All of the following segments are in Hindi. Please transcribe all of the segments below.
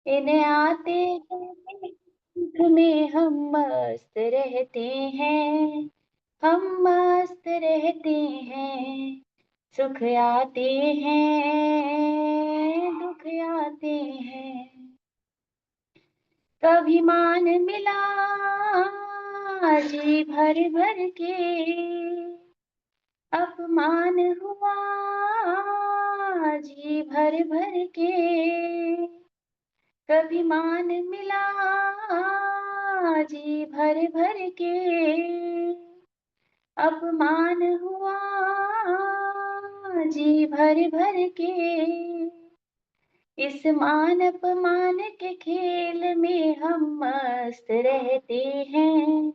इन्हें आते हैं दुख में हम मस्त रहते हैं, हम मस्त रहते हैं। सुख आते हैं दुख आते हैं। कभी मान मिला जी भर भर के, अपमान हुआ जी भर भर के। कभी मान मिला जी भर भर के, अपमान हुआ जी भर भर के। इस मान अपमान के खेल में हम मस्त रहते हैं,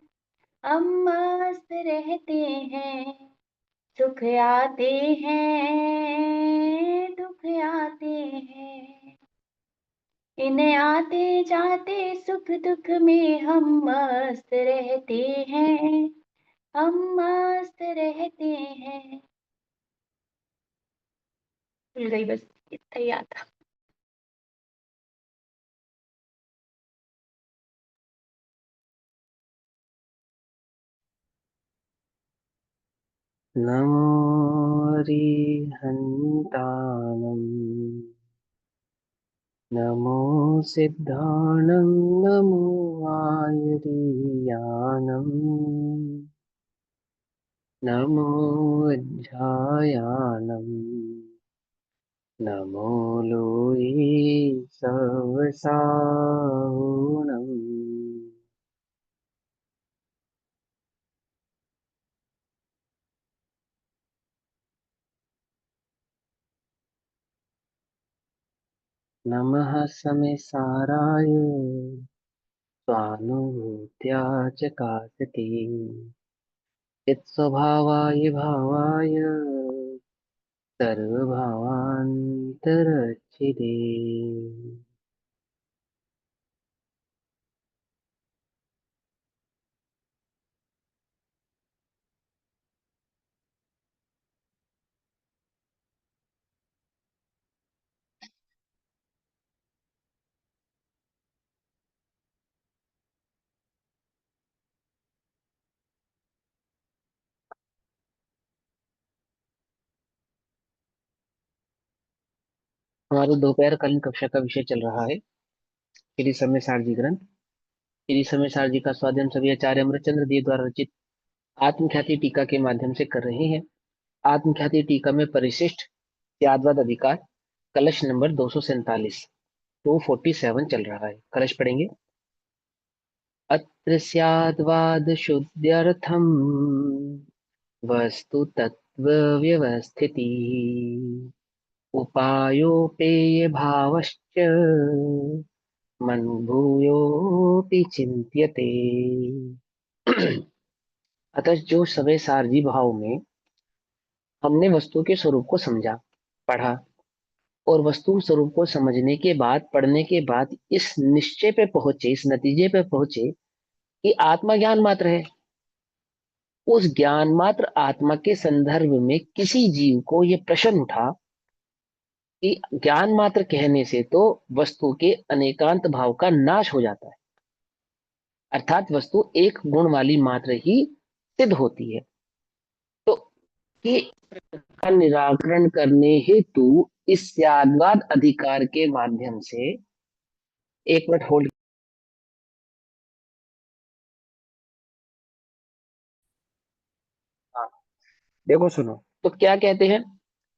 हम मस्त रहते हैं। सुख आते हैं दुख आते हैं। इन्हें आते जाते सुख दुख में हम मस्त रहते हैं, हम मस्त रहते हैं। भूल गई, बस इतना ही याद था। नमो हरिहन्ताणं, नमो सिद्धाणं, नमो आयुर्यानं, नमो वज्रायानं, नमो लोये सवसाहुणम्। नमः समेसाराय स्वानुभूत्या च कासते, चित्स्वभावाय भावाय सर्वभावान्तरच्छिदे। हमारे दोपहर कालीन कक्षा का विषय चल रहा है श्री समय सारजी ग्रंथ। श्री समय सारजी का स्वाध्याय हम सभी आचार्य अमृतचंद्र देव द्वारा रचित आत्मख्याति टीका के माध्यम से कर रहे हैं। आत्मख्याति टीका में परिशिष्ट त्यागवाद अधिकार कलश नंबर 247 247 चल रहा है। कलश पढ़ेंगे। अत्र स्याद्वाद शुद्ध्यर्थम वस्तु तत्व व्यवस्थिति, उपायोपेय भावश्च मन भूयोऽपि चिंत्यते। अतः जो सवे सारजी भाव में हमने वस्तु के स्वरूप को समझा, पढ़ा, और वस्तु स्वरूप को समझने के बाद, पढ़ने के बाद इस निश्चय पे पहुंचे, इस नतीजे पे पहुंचे कि आत्मा ज्ञान मात्र है। उस ज्ञान मात्र आत्मा के संदर्भ में किसी जीव को यह प्रश्न उठा कि ज्ञान मात्र कहने से तो वस्तु के अनेकांत भाव का नाश हो जाता है, अर्थात वस्तु एक गुण वाली मात्र ही सिद्ध होती है। तो कि का निराकरण करने हेतु इस यादवाद अधिकार के माध्यम से, एक मिनट होल्ड। हाँ, देखो सुनो, तो क्या कहते हैं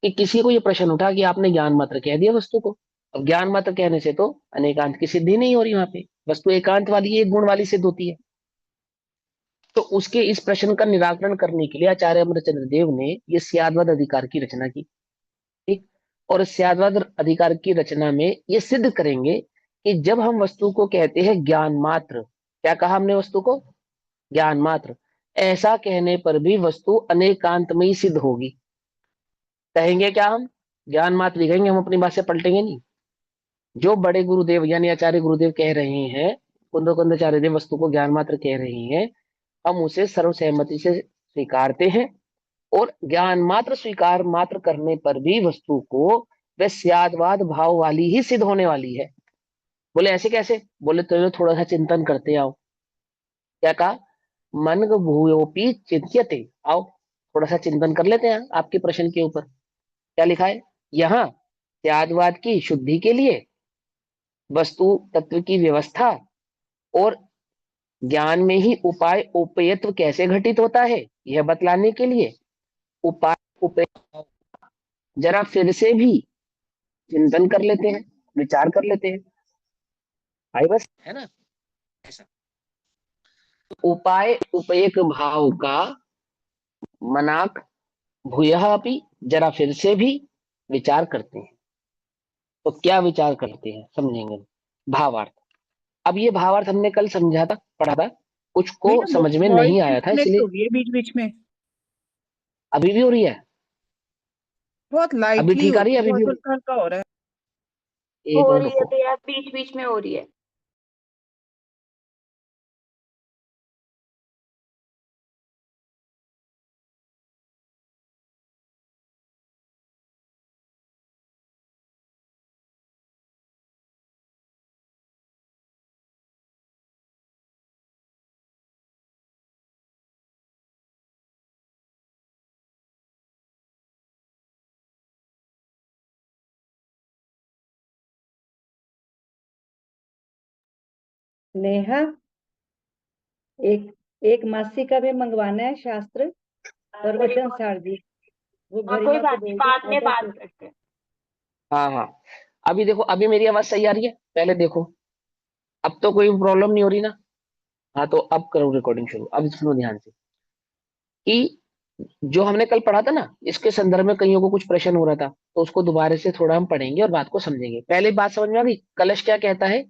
कि किसी को यह प्रश्न उठा कि आपने ज्ञान मात्र कह दिया वस्तु को। अब ज्ञान मात्र कहने से तो अनेकांत की सिद्धि नहीं हो रही, वहां पे वस्तु एकांत वाली एक गुण वाली सिद्ध होती है। तो उसके इस प्रश्न का निराकरण करने के लिए आचार्य अमरचंद्र देव ने ये स्याद्वाद अधिकार की रचना की। ठीक। और इस स्याद्वाद अधिकार की रचना में ये सिद्ध करेंगे कि जब हम वस्तु को कहते हैं ज्ञान मात्र, क्या कहा हमने वस्तु को? ज्ञान मात्र। ऐसा कहने पर भी वस्तु अनेकांत में ही सिद्ध होगी। कहेंगे क्या हम? ज्ञान मात्र ही कहेंगे, हम अपनी बात से पलटेंगे नहीं। जो बड़े गुरुदेव यानी आचार्य गुरुदेव कह रहे हैं, कुंद कुंदाचार्य देव वस्तु को ज्ञान मात्र कह रहे हैं, हम उसे सर्वसहमति से स्वीकारते हैं। और ज्ञान मात्र स्वीकार मात्र करने पर भी वस्तु को वह स्यादवाद भाव वाली ही सिद्ध होने वाली है। बोले ऐसे कैसे? बोले तो थोड़ा सा चिंतन करते आओ। क्या कहा? मन भूयोपी चिंत्यते। आओ थोड़ा सा चिंतन कर लेते हैं आपके प्रश्न के ऊपर। क्या लिखा है यहाँ? त्यागवाद की शुद्धि के लिए वस्तु तत्व की व्यवस्था और ज्ञान में ही उपाय उपेयत्व कैसे घटित होता है यह बतलाने के लिए उपाय उपेय जरा फिर से भी चिंतन कर लेते हैं, विचार कर लेते हैं। आई बस है ना ऐसा। उपाय उपेयक भाव का मनाक भूयः अपि, जरा फिर से भी विचार करते हैं। तो क्या विचार करते हैं समझेंगे। भावार्थ। अब ये भावार्थ हमने कल समझा था, पढ़ा था, कुछ को भैया समझ में वॉइस नहीं आया था डिस्कनेक्ट इसलिए। हो गई है बीच बीच में। अभी भी हो रही है? बहुत अभी लाइटली ठीक हो आ रही रही है? है, अभी भी बहुत हल्का हल्का हो रहा है। एक हो मिनट रही है रुको। भैया, बीच बीच में हो रही है। नेहा, एक एक मासी का भी मंगवाना है शास्त्र प्रवचन सार जी। वो हाँ कोई गरिमा को बात नहीं, बोल दो बाद में ऑर्डर बात कर। करते हैं। हाँ हाँ। अभी देखो, अभी मेरी आवाज सही आ रही है? पहले देखो, अब तो कोई प्रॉब्लम नहीं हो रही ना? हाँ तो अब करो रिकॉर्डिंग शुरू। अब सुनो ध्यान से कि जो हमने कल पढ़ा था ना, इसके संदर्भ में कईयों को कुछ प्रश्न हो रहा था, तो उसको दोबारा से थोड़ा हम पढ़ेंगे और बात को समझेंगे। पहले बात समझ में आ गई? कलश क्या कहता है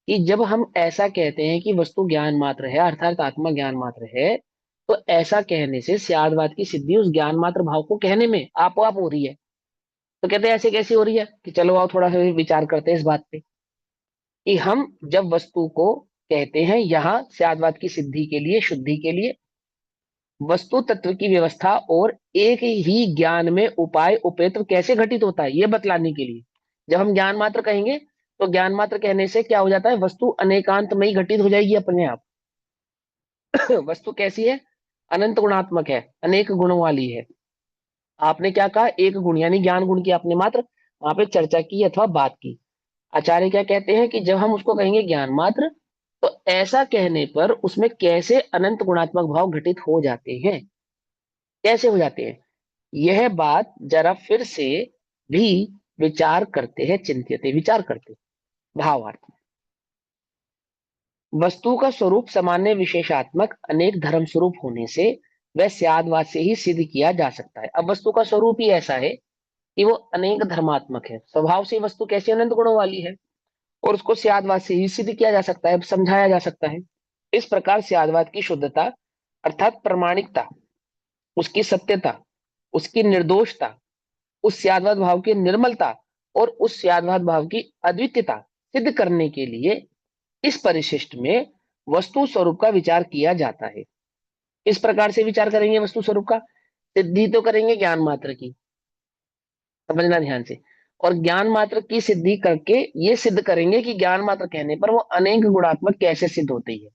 कि जब हम ऐसा कहते हैं कि वस्तु ज्ञान मात्र है अर्थात आत्मा ज्ञान मात्र है, तो ऐसा कहने से स्यादवाद की सिद्धि उस ज्ञान मात्र भाव को कहने में आपो आप हो रही है। तो कहते हैं ऐसे कैसी हो रही है? कि चलो आओ थोड़ा सा विचार करते हैं इस बात पे कि हम जब वस्तु को कहते हैं यहाँ स्यादवाद की सिद्धि के लिए, शुद्धि के लिए वस्तु तत्व की व्यवस्था और एक ही ज्ञान में उपाय उपेत्र कैसे घटित होता है, यह बतलाने के लिए जब हम ज्ञान मात्र कहेंगे, तो ज्ञान मात्र कहने से क्या हो जाता है? वस्तु अनेकांत में ही घटित हो जाएगी अपने आप। वस्तु कैसी है? अनंत गुणात्मक है, अनेक गुणों वाली है। आपने क्या कहा? एक गुण यानी ज्ञान गुण की आपने मात्र वहां पे चर्चा की अथवा बात की। आचार्य क्या कहते हैं कि जब हम उसको कहेंगे ज्ञान मात्र, तो ऐसा कहने पर उसमें कैसे अनंत गुणात्मक भाव घटित हो जाते हैं, कैसे हो जाते हैं, यह बात जरा फिर से भी विचार करते हैं, चिंतित विचार करते। भावार्थ। वस्तु का स्वरूप सामान्य विशेषात्मक अनेक धर्म स्वरूप होने से वह स्यादवाद से ही सिद्ध किया जा सकता है। अब वस्तु का स्वरूप ही ऐसा है कि वो अनेक धर्मात्मक है, स्वभाव से वस्तु कैसी अनंत गुणों वाली है, और उसको स्यादवाद से ही सिद्ध किया जा सकता है, समझाया जा सकता है। इस प्रकार स्यादवाद की शुद्धता अर्थात प्रमाणिकता, उसकी सत्यता, उसकी निर्दोषता, उस स्यादवाद भाव की निर्मलता और उस स्यादवाद भाव की अद्वितीयता सिद्ध करने के लिए इस परिशिष्ट में वस्तु स्वरूप का विचार किया जाता है। इस प्रकार से विचार करेंगे वस्तु स्वरूप का, सिद्धि तो करेंगे ज्ञान मात्र की, समझना ध्यान से। और ज्ञान मात्र की सिद्धि करके ये सिद्ध करेंगे कि ज्ञान मात्र कहने पर वो अनेक गुणात्मक कैसे सिद्ध होती है,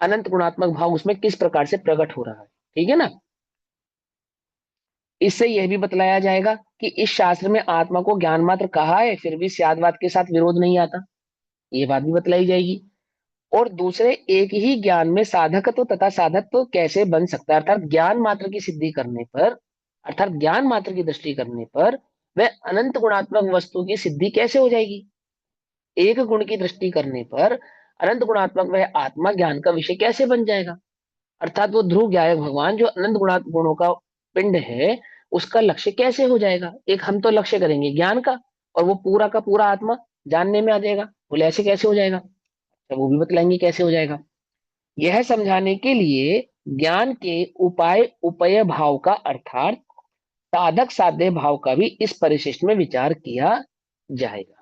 अनंत गुणात्मक भाव उसमें किस प्रकार से प्रकट हो रहा है। ठीक है ना? इससे यह भी बतलाया जाएगा कि इस शास्त्र में आत्मा को ज्ञान मात्र कहा है, फिर भी स्यादवाद के साथ विरोध नहीं आता, ये बात भी बतलाई जाएगी। और दूसरे एक ही ज्ञान में साधकत्व तथा साधकत्व कैसे बन सकता है, अर्थात ज्ञान मात्र की सिद्धि करने पर, अर्थात ज्ञान मात्र की दृष्टि करने पर वह अनंत गुणात्मक वस्तु की सिद्धि कैसे हो जाएगी। एक गुण की दृष्टि करने पर अनंत गुणात्मक वह आत्मा ज्ञान का विषय कैसे बन जाएगा, अर्थात वो ध्रुव ज्ञायक भगवान जो अनंत गुणात्मक गुणों का पिंड है, उसका लक्ष्य कैसे हो जाएगा। एक हम तो लक्ष्य करेंगे ज्ञान का, और वो पूरा का पूरा आत्मा जानने में आ जाएगा। बोले ऐसे कैसे हो जाएगा? तो वो भी बतलाएंगे कैसे हो जाएगा। यह समझाने के लिए ज्ञान के उपाय उपय भाव का अर्थात साधक साध्य भाव का भी इस परिशिष्ट में विचार किया जाएगा।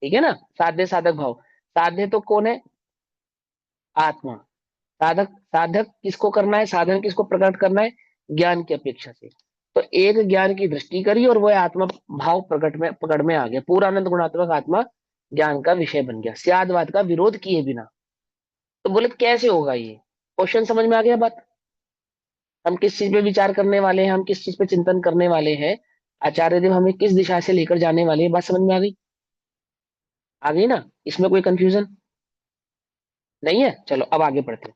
ठीक है ना? साध्य साधक भाव, साध्य तो कौन है? आत्मा। साधक साधक किसको करना है, साधन किसको प्रकट करना है? ज्ञान की अपेक्षा से। तो एक ज्ञान की दृष्टि करी और वह आत्मा भाव प्रकट में पकड़ में आ गया, पूरा आनंद गुणात्मक आत्मा ज्ञान का विषय बन गया, स्यादवाद का विरोध किए बिना। तो बोले कैसे होगा ये? क्वेश्चन समझ में आ गया बात? हम किस चीज पे विचार करने वाले हैं, हम किस चीज पे चिंतन करने वाले हैं, आचार्य देव हमें किस दिशा से लेकर जाने वाले हैं, बात समझ में आ गई? आ गई ना? इसमें कोई कंफ्यूजन नहीं है? चलो अब आगे बढ़ते हैं।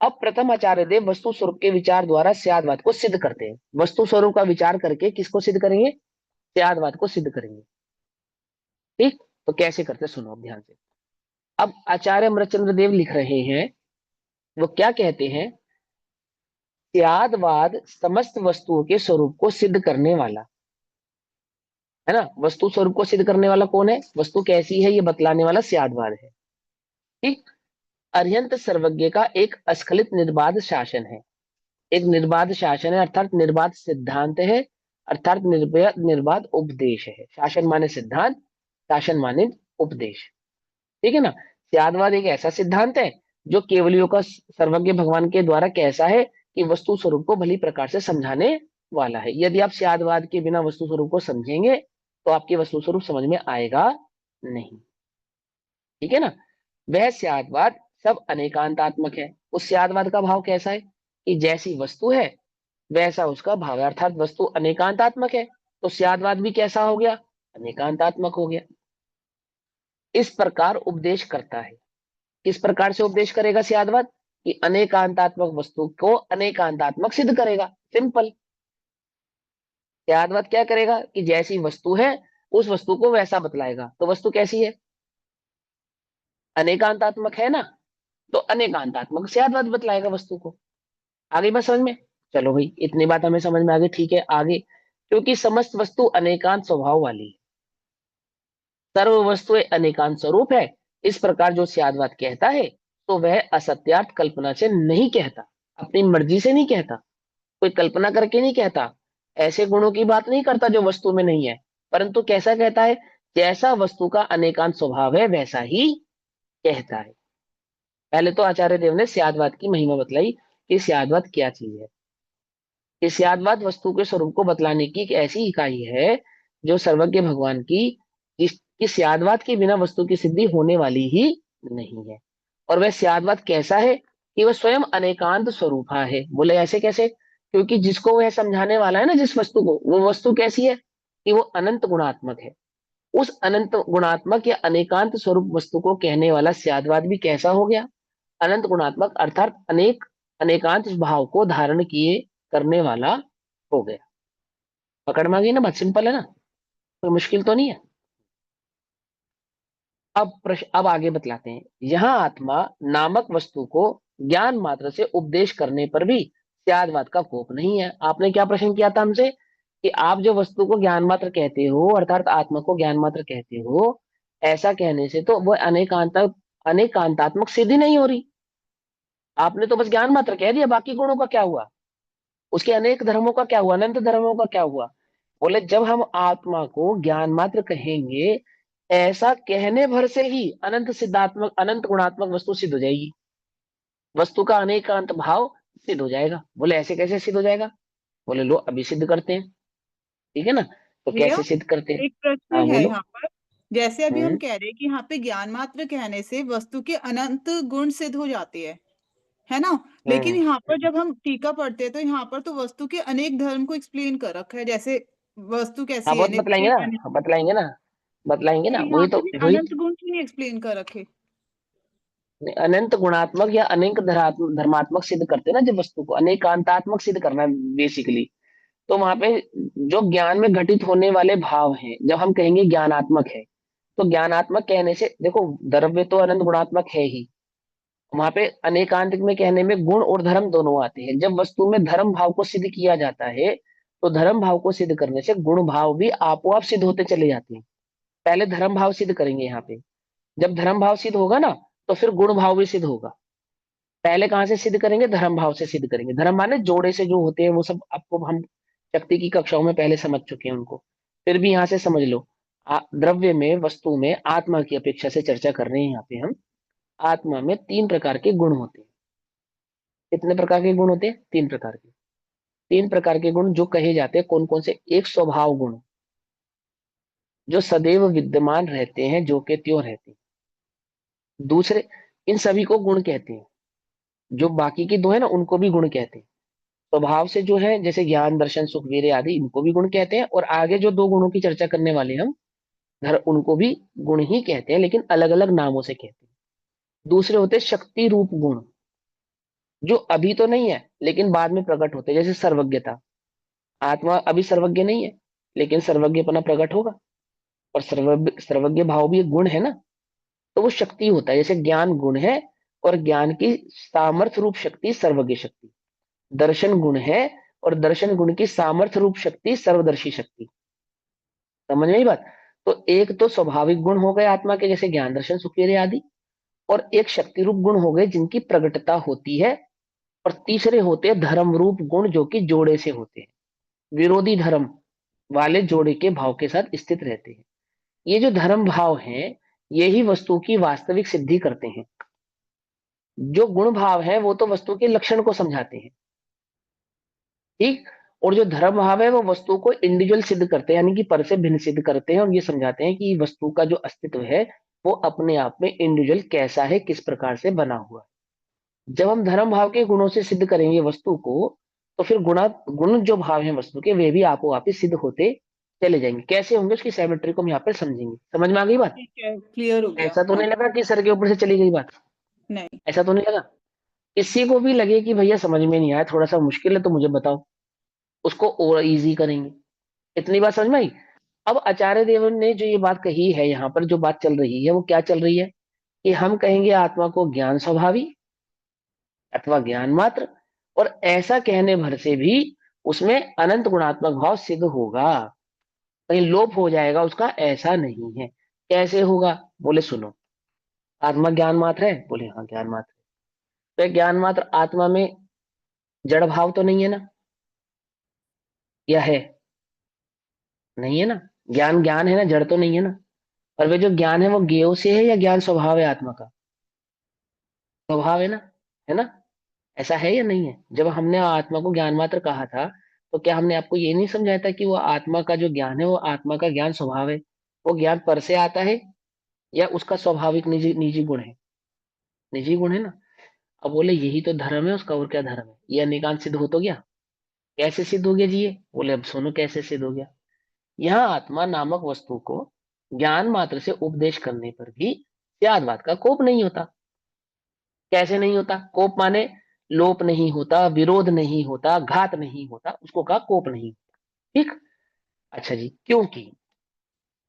अब प्रथम आचार्य देव वस्तु स्वरूप के विचार द्वारा स्यादवाद को सिद्ध करते हैं। वस्तु स्वरूप का विचार करके किसको सिद्ध करेंगे? स्यादवाद को सिद्ध करेंगे। ठीक, तो कैसे करते सुनो अब ध्यान से। अब आचार्य अमृतचंद्र देव लिख रहे हैं, वो क्या कहते हैं? स्यादवाद समस्त वस्तुओं के स्वरूप को सिद्ध करने वाला है ना। वस्तु स्वरूप को सिद्ध करने वाला कौन है? वस्तु कैसी है ये बतलाने वाला स्यादवाद है। ठीक, अत्यंत सर्वज्ञ का एक अस्खलित निर्बाध शासन है। एक निर्बाध शासन है अर्थात निर्बाध सिद्धांत है, अर्थात निर्बाध उपदेश है। शासन माने सिद्धांत, शासन माने उपदेश। ठीक है ना। स्यादवाद एक ऐसा सिद्धांत है जो केवलियों का सर्वज्ञ भगवान के द्वारा कैसा है कि वस्तु स्वरूप को भली प्रकार से समझाने वाला है। यदि आप स्यादवाद के बिना वस्तु स्वरूप को समझेंगे तो आपकी वस्तु स्वरूप समझ में आएगा नहीं। ठीक है ना। वह स्यादवाद सब अनेकांतात्मक है। उस स्यादवाद का भाव कैसा है कि जैसी वस्तु है वैसा उसका भाव है, अर्थात वस्तु अनेकांतात्मक है तो स्यादवाद भी कैसा हो गया? अनेकांतात्मक हो गया। इस प्रकार उपदेश करता है। किस प्रकार से उपदेश करेगा स्यादवाद? कि अनेकांतात्मक वस्तु को अनेकांतात्मक सिद्ध करेगा। सिंपल। स्यादवाद क्या करेगा कि जैसी वस्तु है उस वस्तु को वैसा बतलाएगा। तो वस्तु कैसी है? अनेकांतात्मक है ना, तो अनेकांतात्मक स्यादवाद बतलाएगा वस्तु को। आगे बात समझ में? चलो भाई, इतनी बात हमें समझ में आ गई। ठीक है, आगे। क्योंकि समस्त वस्तु अनेकांत स्वभाव वाली है, सर्व वस्तुएं अनेकांत स्वरूप है, इस प्रकार जो स्यादवाद कहता है तो वह असत्यार्थ कल्पना से नहीं कहता, अपनी मर्जी से नहीं कहता, कोई कल्पना करके नहीं कहता, ऐसे गुणों की बात नहीं करता जो वस्तु में नहीं है, परंतु कैसा कहता है? जैसा वस्तु का अनेकांत स्वभाव है वैसा ही कहता है। पहले तो आचार्य देव ने स्यादवाद की महिमा बतलाई कि स्यादवाद क्या चीज है। कि स्यादवाद वस्तु के स्वरूप को बतलाने की एक ऐसी इकाई है जो सर्वज्ञ भगवान की, जिसकी स्यादवाद के बिना वस्तु की सिद्धि होने वाली ही नहीं है। और वह स्यादवाद कैसा है कि वह स्वयं अनेकांत स्वरूपा है। बोले ऐसे कैसे? क्योंकि जिसको वह समझाने वाला है ना, जिस वस्तु को, वो वस्तु कैसी है कि वो अनंत गुणात्मक है। उस अनंत गुणात्मक या अनेकांत स्वरूप वस्तु को कहने वाला स्यादवाद भी कैसा हो गया? अनंत गुणात्मक, अर्थात अनेक अनेकांत भाव को धारण किए करने वाला हो गया। पकड़ में आ गई ना बात? सिंपल है ना, कोई मुश्किल तो नहीं है। अब प्रश्न, अब आगे बतलाते हैं। यहाँ आत्मा नामक वस्तु को ज्ञान मात्र से उपदेश करने पर भी स्यादवाद का कोप नहीं है। आपने क्या प्रश्न किया था हमसे कि आप जो वस्तु को ज्ञान मात्र कहते हो, अर्थात आत्मा को ज्ञान मात्र कहते हो, ऐसा कहने से तो वो अनेकांतात्मक सिद्धि नहीं हो रही। आपने तो बस ज्ञान मात्र कह दिया, बाकी गुणों का क्या हुआ? उसके अनेक धर्मों का क्या हुआ? अनंत धर्मों का क्या हुआ? बोले जब हम आत्मा को ज्ञान मात्र कहेंगे, ऐसा कहने भर से ही अनंत सिद्धात्मक, अनंत गुणात्मक वस्तु सिद्ध हो जाएगी। वस्तु का अनेकांत भाव सिद्ध हो जाएगा। बोले ऐसे कैसे सिद्ध हो जाएगा? बोले लो अभी सिद्ध करते हैं। ठीक है ना। तो भैया कैसे सिद्ध करते हैं? एक प्रश्न हाँ है बोलो। यहाँ पर। जैसे अभी हम हम्म कह रहे हैं कि यहाँ पे ज्ञान मात्र कहने से वस्तु के अनंत गुण सिद्ध हो जाते हैं, है ना। लेकिन हम्म यहाँ पर जब हम टीका पढ़ते हैं तो यहाँ पर तो वस्तु के अनेक धर्म को एक्सप्लेन कर रखा है। जैसे वस्तु हाँ कैसी है, बहुत नित्य बतलाएंगे ना, है, हाँ, बतलाएंगे ना, बतलाएंगे ना, फिर यहाँ वही पे तो भी वही। अनंत गुण क्यों नहीं एक्सप्लेन कर रखे? अनंत गुणात्मक या अनेक धर्मात्मक सिद्ध करते हैं ना जब वस्तु को, अनेकांतात्मक सिद्ध करना बेसिकली। तो वहां पे जो ज्ञान में घटित होने वाले भाव हैं, जब हम कहेंगे ज्ञानात्मक है, तो ज्ञानात्मक कहने से देखो द्रव्य तो अनंत गुणात्मक है ही, वहां पे अनेकांत में कहने में गुण और धर्म दोनों आते हैं। जब वस्तु में धर्म भाव को सिद्ध किया जाता है तो धर्म भाव को सिद्ध करने से गुण भाव भी आपोआप सिद्ध होते चले जाते हैं। पहले धर्म भाव सिद्ध करेंगे यहाँ पे, जब धर्म भाव सिद्ध होगा ना तो फिर गुण भाव भी सिद्ध होगा। पहले कहाँ से सिद्ध करेंगे? धर्म भाव से सिद्ध करेंगे। धर्म माने जोड़े से जो होते हैं वो सब आपको हम शक्ति की कक्षाओं में पहले समझ चुके हैं उनको, फिर भी यहाँ से समझ लो। द्रव्य में, वस्तु में आत्मा की अपेक्षा से चर्चा कर रहे हैं यहाँ पे हम। आत्मा में 3 प्रकार के गुण होते हैं। कितने प्रकार के गुण होते हैं? 3 प्रकार के। 3 प्रकार के गुण जो कहे जाते हैं कौन कौन से? एक स्वभाव गुण, जो सदैव विद्यमान रहते हैं, जो के त्यों रहते हैं। दूसरे, इन सभी को गुण कहते हैं। जो बाकी के दो है ना, उनको भी गुण कहते हैं। स्वभाव से जो है, जैसे ज्ञान, दर्शन, सुख, वीर्य आदि, इनको भी गुण कहते हैं। और आगे जो दो गुणों की चर्चा करने वाले हम उनको भी गुण ही कहते हैं, लेकिन अलग अलग नामों से कहते हैं। दूसरे होते हैं शक्ति रूप गुण, जो अभी तो नहीं है लेकिन बाद में प्रकट होते हैं। जैसे सर्वज्ञता, आत्मा अभी सर्वज्ञ नहीं है, लेकिन सर्वज्ञपना प्रकट होगा। और सर्वज्ञ भाव भी एक गुण है ना, तो वो शक्ति होता है। जैसे ज्ञान गुण है, और ज्ञान की सामर्थ्य रूप शक्ति सर्वज्ञ शक्ति। दर्शन गुण है, और दर्शन गुण की सामर्थ्य रूप शक्ति सर्वदर्शी शक्ति। समझ में आई बात। तो एक तो स्वाभाविक गुण हो गए आत्मा के, जैसे ज्ञान, दर्शन, सुख, वीर्य आदि। और एक शक्ति रूप गुण हो गए जिनकी प्रगटता होती है। और तीसरे होते हैं धर्म रूप गुण, जो कि जोड़े से होते हैं, विरोधी धर्म वाले जोड़े के भाव के साथ स्थित रहते हैं। ये जो धर्म भाव हैं, यही वस्तु की वास्तविक सिद्धि करते हैं। जो गुण भाव है वो तो वस्तु के लक्षण को समझाते हैं, ठीक। और जो धर्म भाव है वो वस्तु को इंडिविजुअल सिद्ध करते हैं, यानी कि पर से भिन्न सिद्ध करते हैं। और ये समझाते हैं कि वस्तु का जो अस्तित्व है वो अपने आप में इंडिविजुअल कैसा है, किस प्रकार से बना हुआ है। जब हम धर्म भाव के गुणों से सिद्ध करेंगे वस्तु को, तो फिर गुण जो भाव है वस्तु के, वे भी आपो आप ही सिद्ध होते चले जाएंगे। कैसे होंगे उसकी सिमेट्री को हम यहाँ पर समझेंगे। समझ में आ गई बात। ठीक है, क्लियर हो गया। ऐसा तो हाँ। नहीं लगा कि सर के ऊपर से चली गई बात। नहीं। ऐसा तो नहीं लगा। किसी को भी लगे कि भैया समझ में नहीं आया, थोड़ा सा मुश्किल है, तो मुझे बताओ, उसको और इजी करेंगे। इतनी बात समझ में आई। अब आचार्य देवन ने जो ये बात कही है, यहाँ पर जो बात चल रही है वो क्या चल रही है, कि हम कहेंगे आत्मा को ज्ञान स्वभावी अथवा ज्ञान मात्र। और ऐसा कहने भर से भी उसमें अनंत गुणात्मक भाव सिद्ध होगा, कहीं लोप हो जाएगा उसका, ऐसा नहीं है। कैसे होगा, बोले सुनो। आत्मा ज्ञान मात्र है, बोले हाँ ज्ञान मात्र है। तो ज्ञान मात्र आत्मा में जड़ भाव तो नहीं है ना, या है? नहीं है ना। ज्ञान ज्ञान है ना, जड़ तो नहीं है ना। और वे जो ज्ञान है वो ज्ञेय से है, या ज्ञान स्वभाव है आत्मा का? स्वभाव है ना, है ना। ऐसा है या नहीं है? जब हमने आत्मा को ज्ञान मात्र कहा था, तो क्या हमने आपको ये नहीं समझाया था कि वो आत्मा का जो ज्ञान है वो आत्मा का ज्ञान स्वभाव है? वो ज्ञान पर से आता है, या उसका स्वाभाविक निजी निजी गुण है? निजी गुण है ना। अब बोले यही तो धर्म है उसका, और क्या धर्म है? ये अनेकांत सिद्ध हो तो गया। कैसे सिद्ध हो गया जी ये? बोले अब सुनो कैसे सिद्ध हो गया। यहाँ आत्मा नामक वस्तु को ज्ञान मात्र से उपदेश करने पर भी त्यागवाद का कोप नहीं होता। कैसे नहीं होता? कोप माने लोप नहीं होता, विरोध नहीं होता, घात नहीं होता, उसको कहा कोप नहीं। ठीक। अच्छा जी, क्योंकि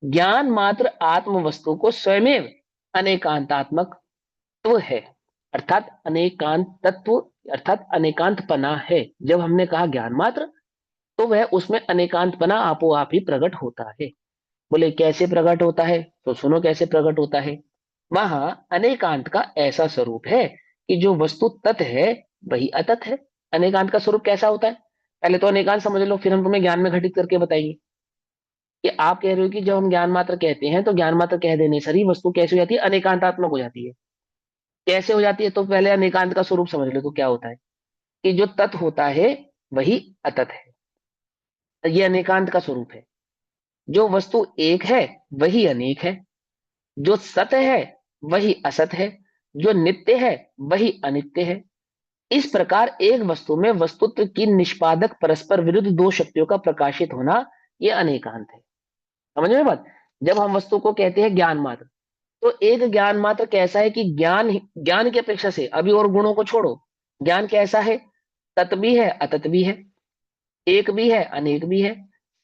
ज्ञान मात्र आत्म वस्तु को स्वयं अनेकांतात्मक तत्व है, अर्थात अनेकांत तत्व, अर्थात अनेकांतपना है। जब हमने कहा ज्ञान मात्र, तो वह उसमें अनेकांतपना आपो आप ही प्रकट होता है। बोले कैसे प्रकट होता है? तो सुनो कैसे प्रकट होता है। वहां अनेकांत का ऐसा स्वरूप है कि जो वस्तु तत् है वही अतत है। अनेकांत का स्वरूप कैसा होता है? पहले तो अनेकांत समझ लो, फिर हम तुम्हें ज्ञान में घटित करके बताएंगे। कि आप कह रहे हो कि जब हम ज्ञान मात्र कहते हैं, तो ज्ञान मात्र कह देने सर ही वस्तु कैसे हो जाती है? अनेकांतात्मक हो जाती है। कैसे हो जाती है? तो पहले अनेकांत का स्वरूप समझ लो, तो क्या होता है कि जो तत् होता है वही अतत है। ये अनेकांत का स्वरूप है। जो वस्तु एक है वही अनेक है, जो सत है वही असत है, जो नित्य है वही अनित्य है। इस प्रकार एक वस्तु में वस्तुत्व की निष्पादक परस्पर विरुद्ध दो शक्तियों का प्रकाशित होना, यह अनेकांत है। समझ में बात। जब हम वस्तु को कहते हैं ज्ञान मात्र, तो एक ज्ञान मात्र कैसा है कि ज्ञान की अपेक्षा से, अभी और गुणों को छोड़ो, ज्ञान कैसा है? तत् भी है अतत भी है, एक भी है अनेक भी है,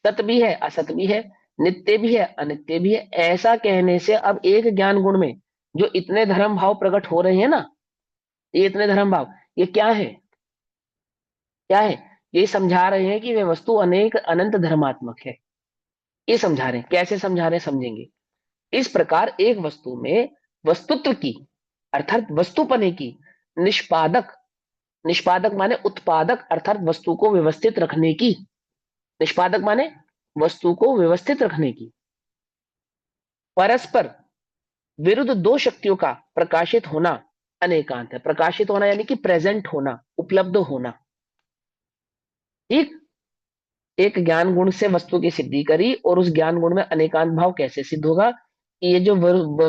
सत भी है असत भी है, नित्य भी है अनित्य भी है। ऐसा कहने से अब एक ज्ञान गुण में जो इतने धर्म भाव प्रकट हो रहे हैं ना, ये इतने धर्म भाव, ये क्या है? क्या है? ये समझा रहे हैं कि वे वस्तु अनेक अनंत धर्मात्मक है। ये समझा रहे हैं। कैसे समझा रहे हैं समझेंगे। इस प्रकार एक वस्तु में वस्तुत्व की, अर्थात वस्तुपने की निष्पादक, निष्पादक माने उत्पादक, अर्थात वस्तु को व्यवस्थित रखने की, निष्पादक माने वस्तु को व्यवस्थित रखने की, परस्पर विरुद्ध दो शक्तियों का प्रकाशित होना अनेकांत है। प्रकाशित होना यानी कि प्रेजेंट होना, उपलब्ध होना। ठीक। एक ज्ञान गुण से वस्तु की सिद्धि करी, और उस ज्ञान गुण में अनेकांत भाव कैसे सिद्ध होगा? कि ये जो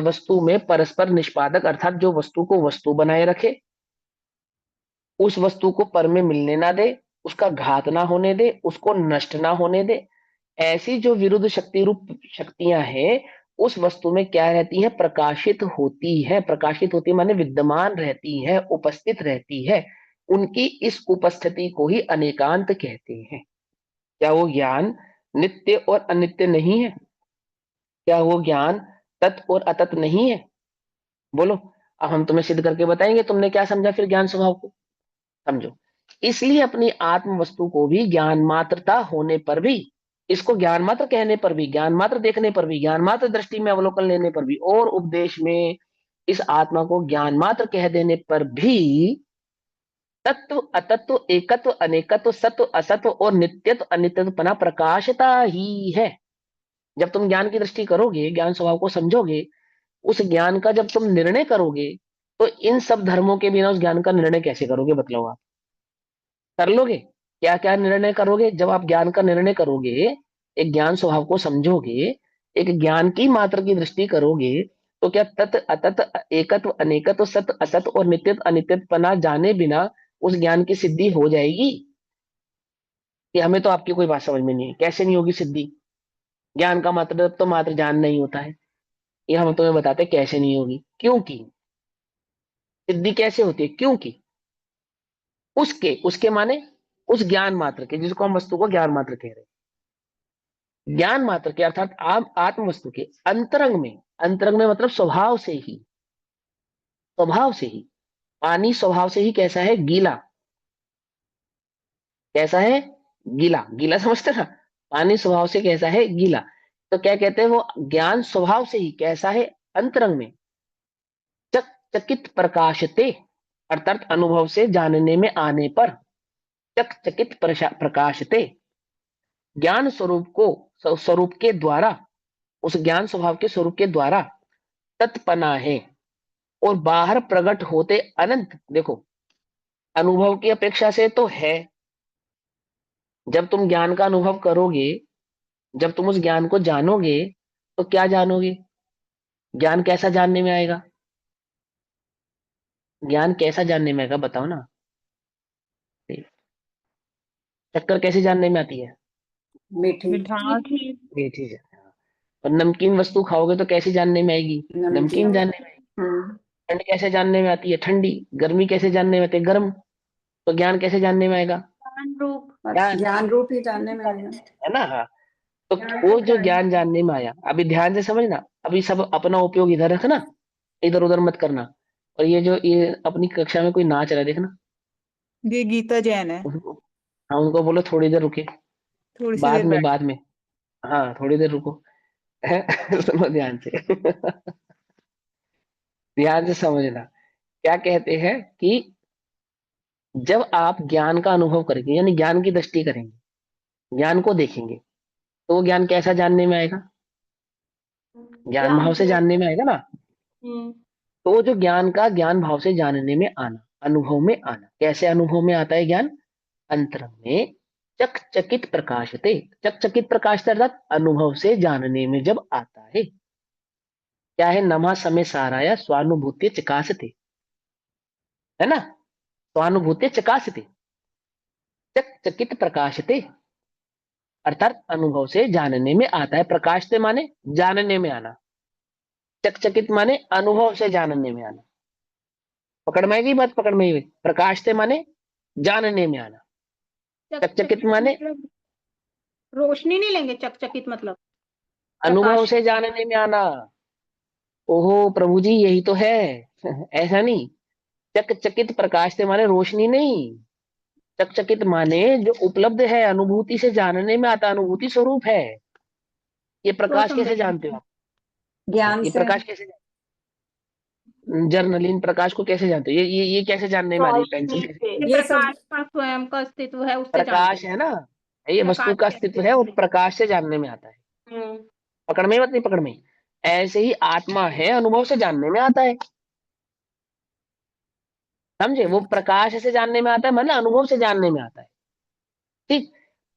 वस्तु में परस्पर निष्पादक, अर्थात जो वस्तु को वस्तु बनाए रखे, उस वस्तु को पर में मिलने ना दे, उसका घात ना होने दे, उसको नष्ट ना होने दे, ऐसी जो विरुद्ध शक्ति रूप शक्तियां हैं, उस वस्तु में क्या रहती है? प्रकाशित होती है। प्रकाशित होती माने विद्यमान रहती है, उपस्थित रहती है। उनकी इस उपस्थिति को ही अनेकांत कहते हैं। क्या वो ज्ञान नित्य और अनित्य नहीं है? क्या वो ज्ञान तत् और अतत नहीं है? बोलो। अब हम तुम्हें सिद्ध करके बताएंगे, तुमने क्या समझा फिर ज्ञान स्वभाव को। समझो। इसलिए अपनी आत्म वस्तु को भी ज्ञान मात्रता होने पर भी, इसको ज्ञान मात्र कहने पर भी, ज्ञान मात्र देखने पर भी, ज्ञान मात्र दृष्टि में अवलोकन लेने पर भी, और उपदेश में इस आत्मा को ज्ञान मात्र कह देने पर भी तत्व अतत्व, एकत्व अनेकत्व, सत्व असत्व और नित्यत्व अनित्यत्वपना प्रकाशता ही है। जब तुम ज्ञान की दृष्टि करोगे, ज्ञान स्वभाव को समझोगे, उस ज्ञान का जब तुम निर्णय करोगे, तो इन सब धर्मों के बिना उस ज्ञान का निर्णय कैसे करोगे? बतलाओ आप। कर लोगे? क्या क्या निर्णय करोगे जब आप ज्ञान का निर्णय करोगे? एक ज्ञान स्वभाव को समझोगे, एक ज्ञान की मात्र की दृष्टि करोगे, तो क्या तत् अतत, एकत्व अनेकत्व, सत असत और नित्यत्व अनित्यत्वपना जाने बिना उस ज्ञान की सिद्धि हो जाएगी? कि हमें तो आपकी कोई बात समझ में नहीं है, कैसे नहीं होगी सिद्धि? ज्ञान का मतलब तो मात्र जान नहीं होता है। ये हम तुम्हें बताते हैं कैसे नहीं होगी। क्योंकि सिद्धि कैसे होती है? क्योंकि उसके उसके माने उस ज्ञान मात्र के, जिसको हम वस्तु को ज्ञान मात्र कह रहे हैं, ज्ञान मात्र के अर्थात आत्म वस्तु के अंतरंग में, अंतरंग में मतलब स्वभाव से ही, स्वभाव से ही पानी स्वभाव से ही कैसा है? गीला। कैसा है? गीला। गीला समझते ना? पानी स्वभाव से कैसा है? गीला। तो क्या कहते हैं? वो ज्ञान स्वभाव से ही कैसा है? अंतरंग में चक चकित प्रकाशते, अर्थात अनुभव से जानने में आने पर चक चकित प्रकाशते, ज्ञान स्वरूप को, स्वरूप के द्वारा, उस ज्ञान स्वभाव के स्वरूप के द्वारा तत्पना है, और बाहर प्रकट होते अनंत। देखो, अनुभव की अपेक्षा से तो है। जब तुम ज्ञान का अनुभव करोगे, जब तुम उस ज्ञान को जानोगे, तो क्या जानोगे? ज्ञान कैसा जानने में आएगा? ज्ञान कैसा जानने में आएगा? बताओ ना। शक्कर कैसे जानने में आती है? मीठी। मिठास। मीठी है। और नमकीन वस्तु खाओगे तो कैसे जानने में आएगी? नमकीन जानने में आएगी। ठंड कैसे जानने में आती है? ठंडी। गर्मी कैसे जानने में आती है? गर्म। तो ज्ञान कैसे जानने में आएगा? ज्ञान रूप। ज्ञान, ज्ञान रूप ही जानने में आएगा। है ना? हाँ। तो वो जो ज्ञान जानने में आया, अभी ध्यान से समझना, अभी सब अपना उपयोग इधर रखना, इधर उधर मत करना। और ये जो ये अपनी कक्षा में कोई नाच रहा है, देखना। ये गीता जैन है। उनको, हाँ, उनको बोलो थोड़ी देर रुके। थोड़ी सी बाद देर में, बैठ। बाद में। हाँ, थोड़ी देर रुको। सुनो ध्यान से। ध्यान से समझना। क्या कहते हैं कि जब आप ज्ञान का अनुभव करेंगे, यानी ज्ञान की दृष्टि करेंगे, ज्ञान को देखेंगे, तो वो ज्ञान कैसा जानने में आएगा? ज्ञान ज्ञान भाव से से। जानने में आएगा ना? हम्म। तो वो जो ज्ञान का ज्ञान भाव से जानने में आना, अनुभव में आना, कैसे अनुभव में आता है ज्ञान? अंतरंग में चकचकित प्रकाशते। चकचकित प्रकाश अर्थात अनुभव से जानने में जब आता है। क्या है? नमा समय साराया स्वानुभूति चकासते, है ना? स्वानुभूति चकासते, चकचकित प्रकाशते, अर्थात अनुभव से जानने में आता है। प्रकाशते माने जानने में आना, चकचकित माने अनुभव से जानने में आना। पकड़ में आएगी बात? पकड़ में आई? प्रकाशते माने जानने में आना, चकचकित चकचकित माने मतलब रोशनी नहीं लेंगे, चकचकित मतलब अनुभव प्रकाश। से जानने में आना। ओहो प्रभु जी, यही तो है। ऐसा नहीं। चकचकित प्रकाश से माने रोशनी नहीं। चकचकित माने जो उपलब्ध है, अनुभूति से जानने में आता, अनुभूति स्वरूप है। ये तो प्रकाश कैसे समझ जानते हो आप? ज्ञान ये से। प्रकाश कैसे जर्नलीन प्रकाश को कैसे जानते हो? ये कैसे जानने में आ रही है? पेंसिल रोशनी कैसे? से। ये सब प्रकाश का स्वयं का अस्तित्व है, उससे जानते प्रकाश हैं। है ना? ये वस्तु प्रकाश का के अस्तित्व है, अस्तित्व वो से। प्रकाश से जानने में आता है। हम्म। पकड़ में मत नहीं? पकड़ में। ऐसे ही आत्मा है, अनुभव से जानने में आता है। समझे? वो प्रकाश से जानने में आता है, मतलब अनुभव से जानने में आता है। ठीक।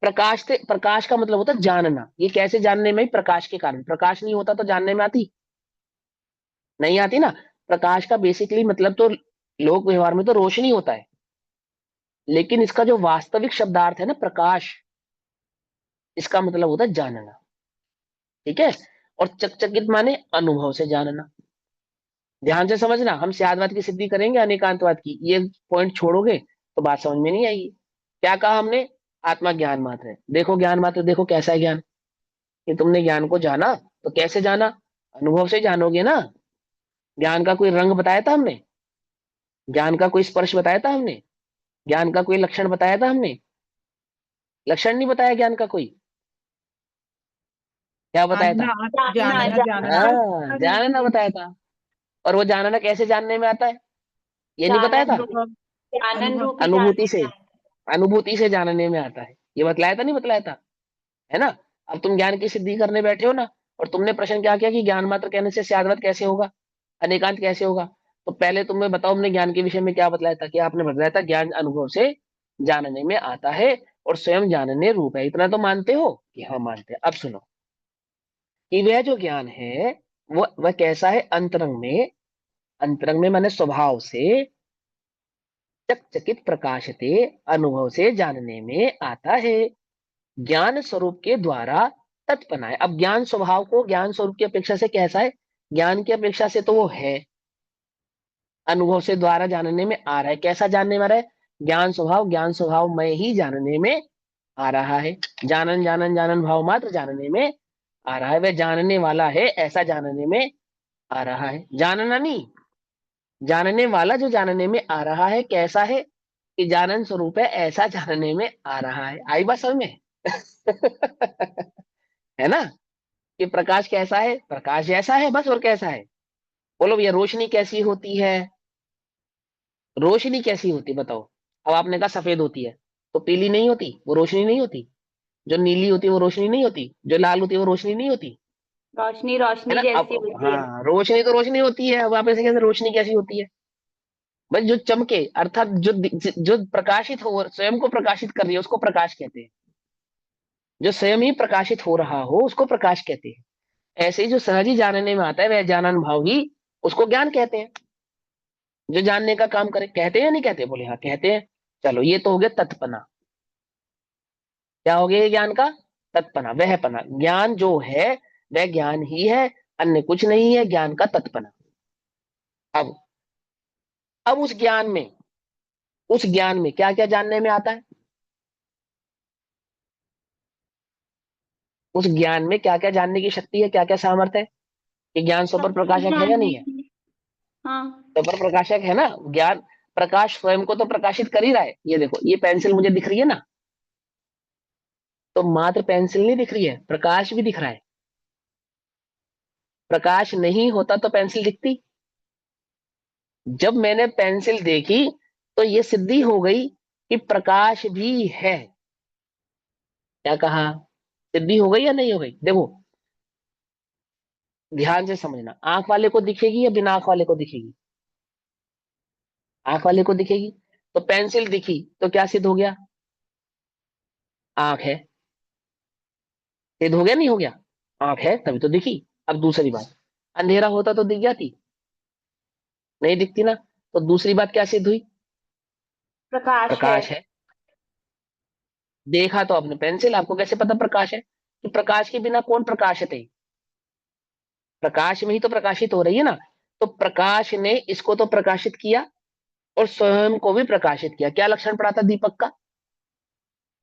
प्रकाश का मतलब होता है जानना। ये कैसे जानने में? प्रकाश के कारण। प्रकाश नहीं होता तो जानने में आती नहीं आती ना। प्रकाश का बेसिकली मतलब तो लोक व्यवहार में तो रोशनी होता है, लेकिन इसका जो वास्तविक शब्दार्थ है ना प्रकाश, इसका मतलब होता है जानना। ठीक है। और चकचकित माने अनुभव से जानना। ध्यान से समझना, हम सिद्धांतवाद की सिद्धि करेंगे अनेकांतवाद की, ये पॉइंट छोड़ोगे तो बात समझ में नहीं आएगी। क्या कहा हमने? आत्मा ज्ञान मात्र है। देखो ज्ञान मात्र, देखो कैसा है ज्ञान। कि तुमने ज्ञान को जाना तो कैसे जाना? अनुभव से जानोगे ना। ज्ञान का कोई रंग बताया था हमने? ज्ञान का कोई स्पर्श बताया था हमने? ज्ञान का कोई लक्षण बताया था हमने? लक्षण नहीं बताया ज्ञान का कोई। क्या बताया जानना, था? जानना जानना, जानना। हाँ, जानना बताया था। और वो जानना कैसे जानने में आता है? ये नहीं बताया था? अनुभव, जानन अनुभव। रूपी अनुभूति जानने से। में अनुभूति से जानने में आता है। ये बतलाया था नहीं बतलाया था? है ना। अब तुम ज्ञान की सिद्धि करने बैठे हो ना, और तुमने प्रश्न क्या किया कि ज्ञान मात्र कहने से स्यादवत कैसे होगा, अनेकांत कैसे होगा? तो पहले तुम्हें बताओ हमने ज्ञान के विषय में क्या बतलाया था? कि आपने बतलाया था ज्ञान अनुभव से जानने में आता है और स्वयं जानने रूप है। इतना तो मानते हो? कि हाँ मानते हैं। अब सुनो कि वह जो ज्ञान है वह कैसा है? अंतरंग में। अंतरंग में माने स्वभाव से चकचकित प्रकाशते, अनुभव से जानने में आता है, ज्ञान स्वरूप के द्वारा तत्पना है। अब ज्ञान स्वभाव को ज्ञान स्वरूप की अपेक्षा से कैसा है? ज्ञान की अपेक्षा से तो वो है, अनुभव से द्वारा जानने में आ रहा है। कैसा जानने में आ रहा है? ज्ञान स्वभाव में ही जानने में आ रहा है। जानन जानन जानन भाव मात्र जानने में आ रहा है। वह जानने वाला है ऐसा जानने में आ रहा है। जानना नहीं, जानने वाला जो जानने में आ रहा है कैसा है? कि जानन स्वरूप है ऐसा जानने में आ रहा है। आई बात समझ में? है ना। कि प्रकाश कैसा है? प्रकाश जैसा है बस, और कैसा है? बोलो भैया, रोशनी कैसी होती है? रोशनी कैसी होती है बताओ। अब आपने कहा सफेद होती है, तो पीली नहीं होती, वो रोशनी नहीं होती। जो नीली होती है वो रोशनी नहीं होती। जो लाल होती है वो रोशनी नहीं होती। रोशनी है रोशनी ना। अब जैसी होती है। हाँ, रोशनी तो रोशनी होती है। अब आप ऐसे कैसे रोशनी कैसी होती है? बस जो चमके, अर्थात जो प्रकाशित हो, स्वयं को प्रकाशित कर रही है उसको प्रकाश कहते हैं। जो स्वयं ही प्रकाशित हो रहा हो उसको प्रकाश कहते हैं। ऐसे ही जो सहज ही जानने में आता है वह जानन भाव ही, उसको ज्ञान कहते हैं। जो जानने का काम करे। कहते हैं या नहीं कहते? बोले हाँ कहते हैं। चलो ये तो हो गया तत्पना। क्या हो गया ये ज्ञान का? तत्पना, वह पना। ज्ञान जो है वह ज्ञान ही है, अन्य कुछ नहीं है। ज्ञान का तत्पना। अब अब उस ज्ञान में क्या क्या जानने में आता है? उस ज्ञान में क्या क्या जानने की शक्ति है, क्या क्या सामर्थ्य है? कि ज्ञान सब सुपर कुछ प्रकाशक है या जानने नहीं है? की। हाँ। सुपर प्रकाशक है ना ज्ञान। प्रकाश स्वयं को तो प्रकाशित कर ही रहा है। ये देखो, ये पेंसिल मुझे दिख रही है ना, तो मात्र पेंसिल नहीं दिख रही है, प्रकाश भी दिख रहा है। प्रकाश नहीं होता तो पेंसिल दिखती? जब मैंने पेंसिल देखी तो ये सिद्धि हो गई कि प्रकाश भी है। क्या कहा? सिद्धि हो गई या नहीं हो गई? देखो ध्यान से समझना, आंख वाले को दिखेगी या बिना आंख वाले को दिखेगी? आंख वाले को दिखेगी। तो पेंसिल दिखी तो क्या सिद्ध हो गया? आंख है। सिद्ध हो गया नहीं हो गया? आंख है तभी तो दिखी। अब दूसरी बात, अंधेरा होता तो दिख जाती? नहीं दिखती ना। तो दूसरी बात क्या सिद्ध हुई? प्रकाश है। प्रकाश है। देखा तो आपने पेंसिल, आपको कैसे पता प्रकाश है? कि प्रकाश के बिना कौन प्रकाशित है? प्रकाश में ही तो प्रकाशित हो रही है ना। तो प्रकाश ने इसको तो प्रकाशित किया और स्वयं को भी प्रकाशित किया। क्या लक्षण पड़ा था दीपक का?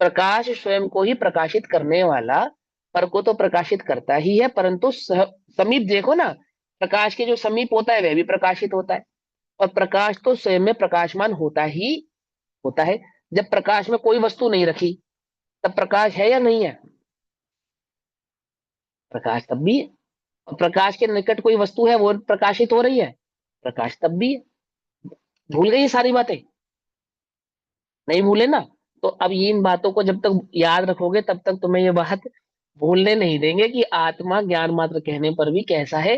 प्रकाश स्वयं को ही प्रकाशित करने वाला पर को तो प्रकाशित करता ही है, परंतु समीप देखो ना, प्रकाश के जो समीप होता है वह भी प्रकाशित होता है। और प्रकाश तो स्वयं में प्रकाशमान होता ही होता है। जब प्रकाश में कोई वस्तु नहीं रखी तब प्रकाश है या नहीं है? प्रकाश तब भी है। और प्रकाश के निकट कोई वस्तु है वो प्रकाशित हो रही है, प्रकाश तब भी है। भूल गई ये सारी बातें? नहीं भूले ना। तो अब इन बातों को जब तक याद रखोगे तब तक तुम्हें ये बात भूलने नहीं देंगे कि आत्मा ज्ञान मात्र कहने पर भी कैसा है?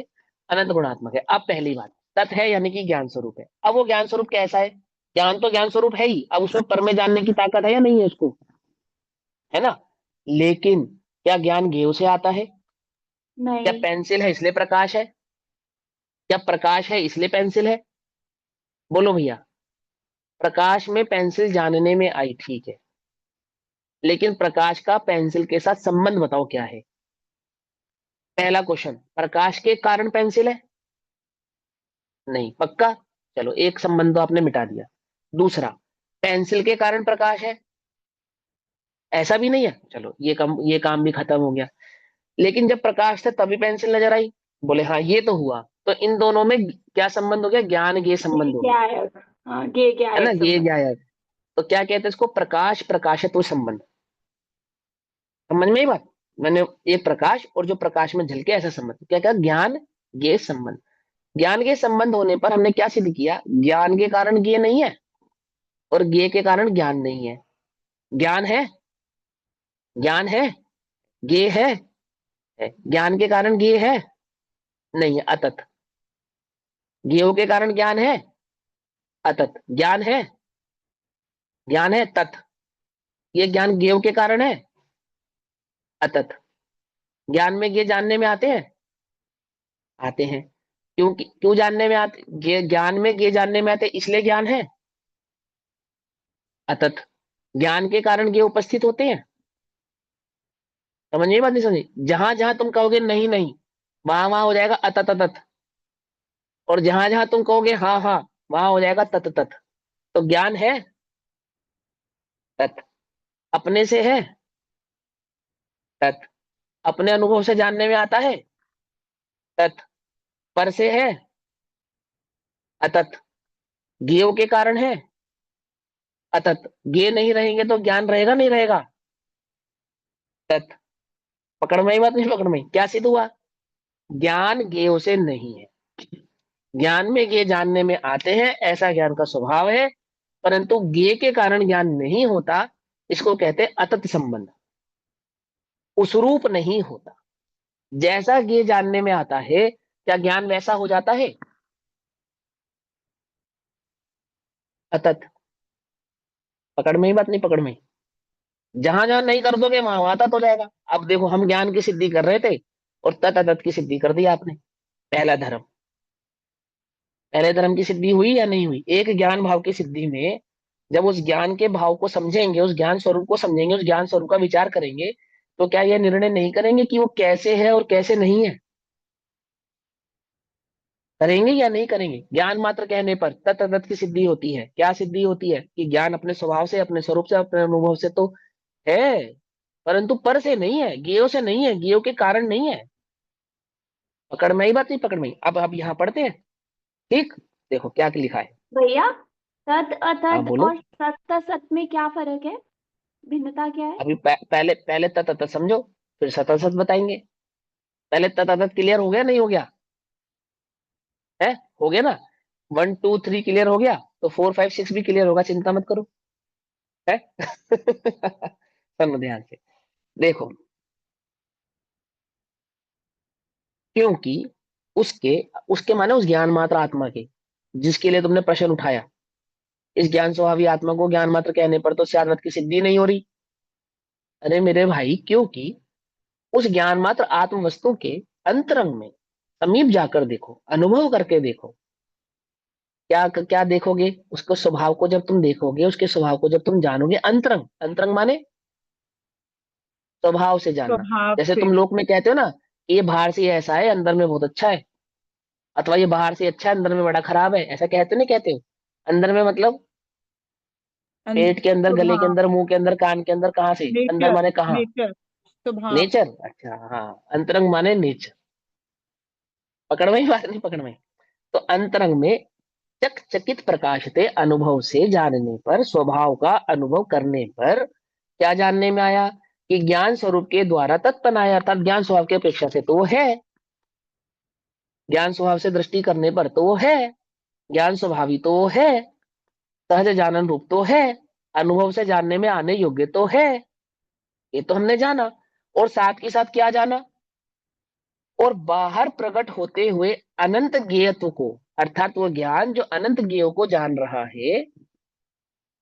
अनंत गुणात्मक है। अब पहली बात, तत् है यानी कि ज्ञान स्वरूप है। अब वो ज्ञान स्वरूप कैसा है? ज्ञान तो ज्ञान स्वरूप है ही, अब उसमें पर में जानने की ताकत है या नहीं है उसको? है ना। लेकिन क्या ज्ञान ज्ञेय से आता है? क्या नहीं। पेंसिल है इसलिए प्रकाश है? क्या प्रकाश है इसलिए पेंसिल है? बोलो भैया। प्रकाश में पेंसिल जानने में आई, ठीक है, लेकिन प्रकाश का पेंसिल के साथ संबंध बताओ क्या है? पहला क्वेश्चन, प्रकाश के कारण पेंसिल है? नहीं, पक्का? चलो, एक संबंध तो आपने मिटा दिया। दूसरा, पेंसिल के कारण प्रकाश है? ऐसा भी नहीं है। चलो, ये काम भी खत्म हो गया। लेकिन जब प्रकाश था तभी पेंसिल नजर आई? बोले हाँ, ये तो हुआ। तो इन दोनों में क्या संबंध हो गया? ज्ञान ज्ञेय ये संबंध हो गया, क्या है? हाँ, ये क्या है है ना? ये संबंध? क्या है? तो क्या कहते हैं इसको? प्रकाश प्रकाशत्व संबंध। समझ में ही बात? मैंने एक प्रकाश और जो प्रकाश में झलके, ऐसा संबंध क्या कहा? ज्ञान ज्ञेय संबंध। ज्ञान के संबंध होने पर हमने क्या सिद्ध किया? ज्ञान के कारण ज्ञेय नहीं है और ज्ञेय के कारण ज्ञान नहीं है। ज्ञान है, ज्ञान है, ज्ञेय है। ज्ञान के कारण ज्ञेय है? नहीं है, अतत। ज्ञेयों के कारण ज्ञान है? अतत। ज्ञान है, ज्ञान है, तत्। ये ज्ञान ज्ञेयों के कारण है? अतत। ज्ञान में ज्ञेय जानने में आते हैं? आते हैं। क्यों जानने में आते? ज्ञान में ज्ञेय जानने में आते इसलिए ज्ञान है? अतत। ज्ञान के कारण ज्ञेय उपस्थित होते हैं? समझिए बात, नहीं समझिए? जहां जहां तुम कहोगे नहीं नहीं, वहां वहां हो जाएगा अतत अतत। और जहां जहां तुम कहोगे हाँ हाँ, वहां हो जाएगा तत तत। तो ज्ञान है तत्, अपने से है तत्, अपने अनुभव से जानने में आता है तत्, पर से है अतत, ज्ञेयों के कारण है अतत। ज्ञेय नहीं रहेंगे तो ज्ञान रहेगा नहीं रहेगा? तत्। पकड़ में ही बात, नहीं पकड़ में? क्या सिद्ध हुआ? ज्ञान ज्ञेयों से नहीं है। ज्ञान में ज्ञेय जानने में आते हैं, ऐसा ज्ञान का स्वभाव है, परंतु ज्ञेय के कारण ज्ञान नहीं होता। इसको कहते हैं अतत संबंध। उस रूप नहीं होता। जैसा ज्ञेय जानने में आता है, क्या ज्ञान वैसा हो जाता है? अतत। पकड़ में ही बात, नहीं पकड़ में? जहां जहां नहीं कर दोगे वहां वहां तत हो जाएगा। अब देखो, हम ज्ञान की सिद्धि कर रहे थे और तत अतत की सिद्धि कर दी आपने। पहला धर्म, पहले धर्म की सिद्धि हुई या नहीं हुई? एक ज्ञान भाव की सिद्धि में जब उस ज्ञान के भाव को समझेंगे, उस ज्ञान स्वरूप को समझेंगे, उस ज्ञान स्वरूप का विचार करेंगे, तो क्या यह निर्णय नहीं करेंगे कि वो कैसे है और कैसे नहीं है? करेंगे या नहीं करेंगे? ज्ञान मात्र कहने पर तत् तत् की सिद्धि होती है। क्या सिद्धि होती है? कि ज्ञान अपने स्वभाव से, अपने स्वरूप से, अपने अनुभव से तो है, परंतु पर से नहीं है, ज्ञेयों से नहीं है, ज्ञेयों के कारण नहीं है। पकड़ में ही बात, नहीं पकड़ में ही? अब यहाँ पढ़ते हैं, ठीक? देखो क्या लिखा है। भैया, तत् हाँ अतत् बोलो। और सत सत में क्या फर्क है? भिन्नता क्या है? अभी पहले पहले तत् तत् समझो, फिर सत सत बताएंगे। पहले तत् तत् क्लियर हो गया नहीं हो गया? है, हो गया ना? 1 2 3 क्लियर हो गया, तो 4 5 6 भी क्लियर होगा, चिंता मत करो। है सुनो ध्यान से, देखो। क्योंकि उसके उसके माने उस ज्ञान मात्र आत्मा के, जिसके लिए तुमने प्रश्न उठाया, इस ज्ञान स्वभावी आत्मा को ज्ञान मात्र कहने पर तो शाश्वत की सिद्धि नहीं हो रही। अरे मेरे भाई, क्योंकि उस ज्ञान मात्र आत्म वस्तु के अंतरंग में समीप जाकर देखो, अनुभव करके देखो। क्या क्या देखोगे? उसको स्वभाव को जब तुम देखोगे, उसके स्वभाव को जब तुम जानोगे, अंतरंग, अंतरंग माने स्वभाव से जानना। स्वभाव जैसे से। तुम लोक में कहते हो ना, ये बाहर से ऐसा है अंदर में बहुत अच्छा है, अथवा ये बाहर से अच्छा है अंदर में बड़ा खराब है, ऐसा कहते नहीं कहते हो? अंदर में मतलब पेट के अंदर, गले के स्वभाव। अंदर, मुंह के अंदर, कान के अंदर, कहाँ से? अंदर नेचर। माने कहाँ? नेचर। स्वभाव। नेचर। अच्छा हाँ, अंतरंग माने नेचर। पकड़ में ही बात, नहीं पकड़ में? तो अंतरंग में चकित प्रकाशते अनुभव से जानने पर, स्वभाव का अनुभव करने पर क्या जानने में आया? कि ज्ञान स्वरूप के द्वारा तत्पनाया था। ज्ञान स्वभाव की अपेक्षा से तो वो है, ज्ञान स्वभाव से दृष्टि करने पर तो वो है, ज्ञान स्वभावी तो वो है, सहज जानन रूप तो है, अनुभव से जानने में आने योग्य तो है। ये तो हमने जाना। और साथ के साथ क्या जाना? और बाहर प्रकट होते हुए अनंत ज्ञेयत्व को, अर्थात वो ज्ञान जो अनंत ज्ञेयों को जान रहा है,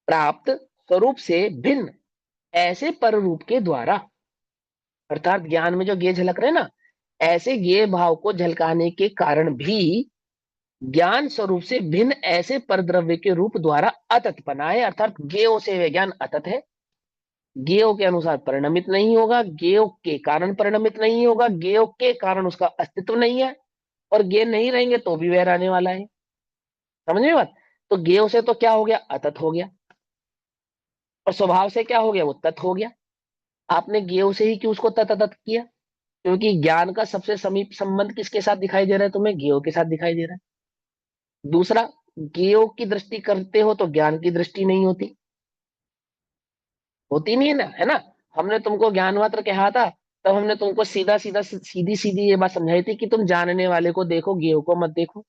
प्राप्त स्वरूप से भिन्न ऐसे पर रूप के द्वारा, अर्थात ज्ञान में जो ज्ञेय झलक रहे हैं ना, ऐसे ज्ञेय भाव को झलकाने के कारण भी ज्ञान स्वरूप से भिन्न ऐसे परद्रव्य के रूप द्वारा अतत बना है। अर्थात ज्ञेयों से वह ज्ञान अतत है, ज्ञेयों के अनुसार परिणमित नहीं होगा, ज्ञेयों के कारण परिणमित नहीं होगा, ज्ञेयों के कारण उसका अस्तित्व नहीं है, और ज्ञेय नहीं रहेंगे तो भी वह रहने वाला है। समझ में बात? तो ज्ञेयों से तो क्या हो गया, अतत हो गया, और स्वभाव से क्या हो गया, वो तत् हो गया। आपने ज्ञेयों से ही क्यों उसको तत् अतत किया? क्योंकि ज्ञान का सबसे समीप संबंध किसके साथ दिखाई दे रहा है तुम्हें, ज्ञेयों के साथ दिखाई दे रहा है। दूसरा, ज्ञेयों की दृष्टि करते हो तो ज्ञान की दृष्टि नहीं होती, होती नहीं है ना, है ना। हमने तुमको ज्ञान मात्र कहा था, तब हमने तुमको सीधा सीधा सीधी सीधी ये बात समझाई थी कि तुम जानने वाले को देखो, ज्ञेयों को मत देखो।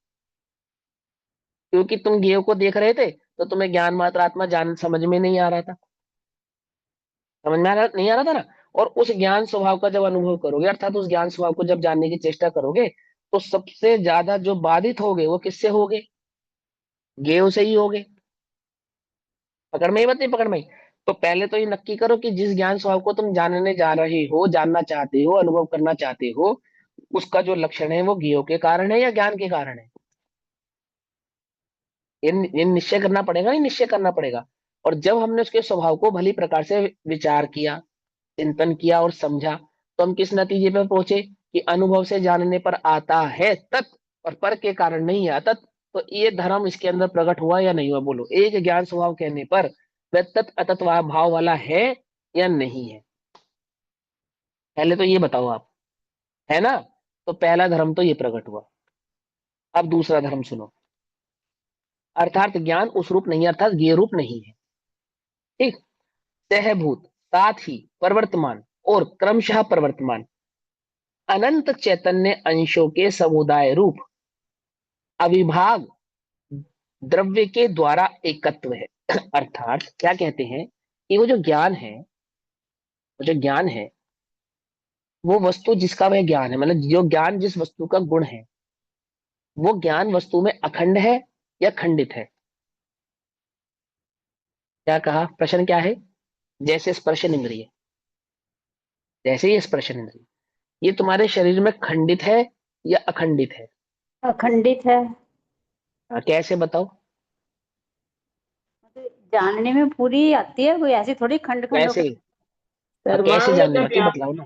क्योंकि तुम ज्ञेयों को देख रहे थे तो तुम्हें ज्ञान मात्र आत्मा जान समझ में नहीं आ रहा था, समझ में नहीं आ रहा था ना। और उस ज्ञान स्वभाव का जब अनुभव करोगे, अर्थात उस ज्ञान स्वभाव को जब जानने की चेष्टा करोगे, तो सबसे ज्यादा जो बाधित होगे वो किससे होगे, ज्ञेयों से ही होगे। पकड़ में ही बात नहीं, पकड़ में ही। तो पहले तो ये नक्की करो कि जिस ज्ञान स्वभाव को तुम जानने जा रहे हो, जानना चाहते हो, अनुभव करना चाहते हो, उसका जो लक्षण है वो ज्ञेयों के कारण है या ज्ञान के कारण है। ये निश्चय करना पड़ेगा, नहीं निश्चय करना पड़ेगा। और जब हमने उसके स्वभाव को भली प्रकार से विचार किया, चिंतन किया और समझा, तो हम किस नतीजे पर पहुंचे कि अनुभव से जानने पर आता है तत्, और पर के कारण नहीं है अतत्। तो ये धर्म इसके अंदर प्रकट हुआ या नहीं हुआ, बोलो। एक ज्ञान स्वभाव कहने पर वह तत् अतत् भाव वाला है या नहीं है, पहले तो ये बताओ आप, है ना। तो पहला धर्म तो ये प्रकट हुआ। अब दूसरा धर्म सुनो। अर्थात ज्ञान उस रूप नहीं, अर्थात ये रूप नहीं है, ठीक। सहभूत, साथ ही प्रवर्तमान और क्रमशः प्रवर्तमान अनंत चैतन्य अंशों के समुदाय रूप अविभाग द्रव्य के द्वारा एकत्व है। अर्थात क्या कहते हैं कि वो जो ज्ञान है, वो जो ज्ञान है, वो वस्तु जिसका वह ज्ञान है, मतलब जो ज्ञान जिस वस्तु का गुण है, वो ज्ञान वस्तु में अखंड है या खंडित है। क्या कहा, प्रश्न क्या है? जैसे स्पर्शन इंद्रिय, जैसे ये स्पर्शन इंद्रिय, ये तुम्हारे शरीर में खंडित है या अखंडित है? अखंडित है। कैसे बताओ? मतलब जानने में पूरी आती है, कोई ऐसी थोड़ी खंड खंड कैसे? होकर। कैसे सर्वांग जानने में आती है, व्याप्त। बतलाओ ना।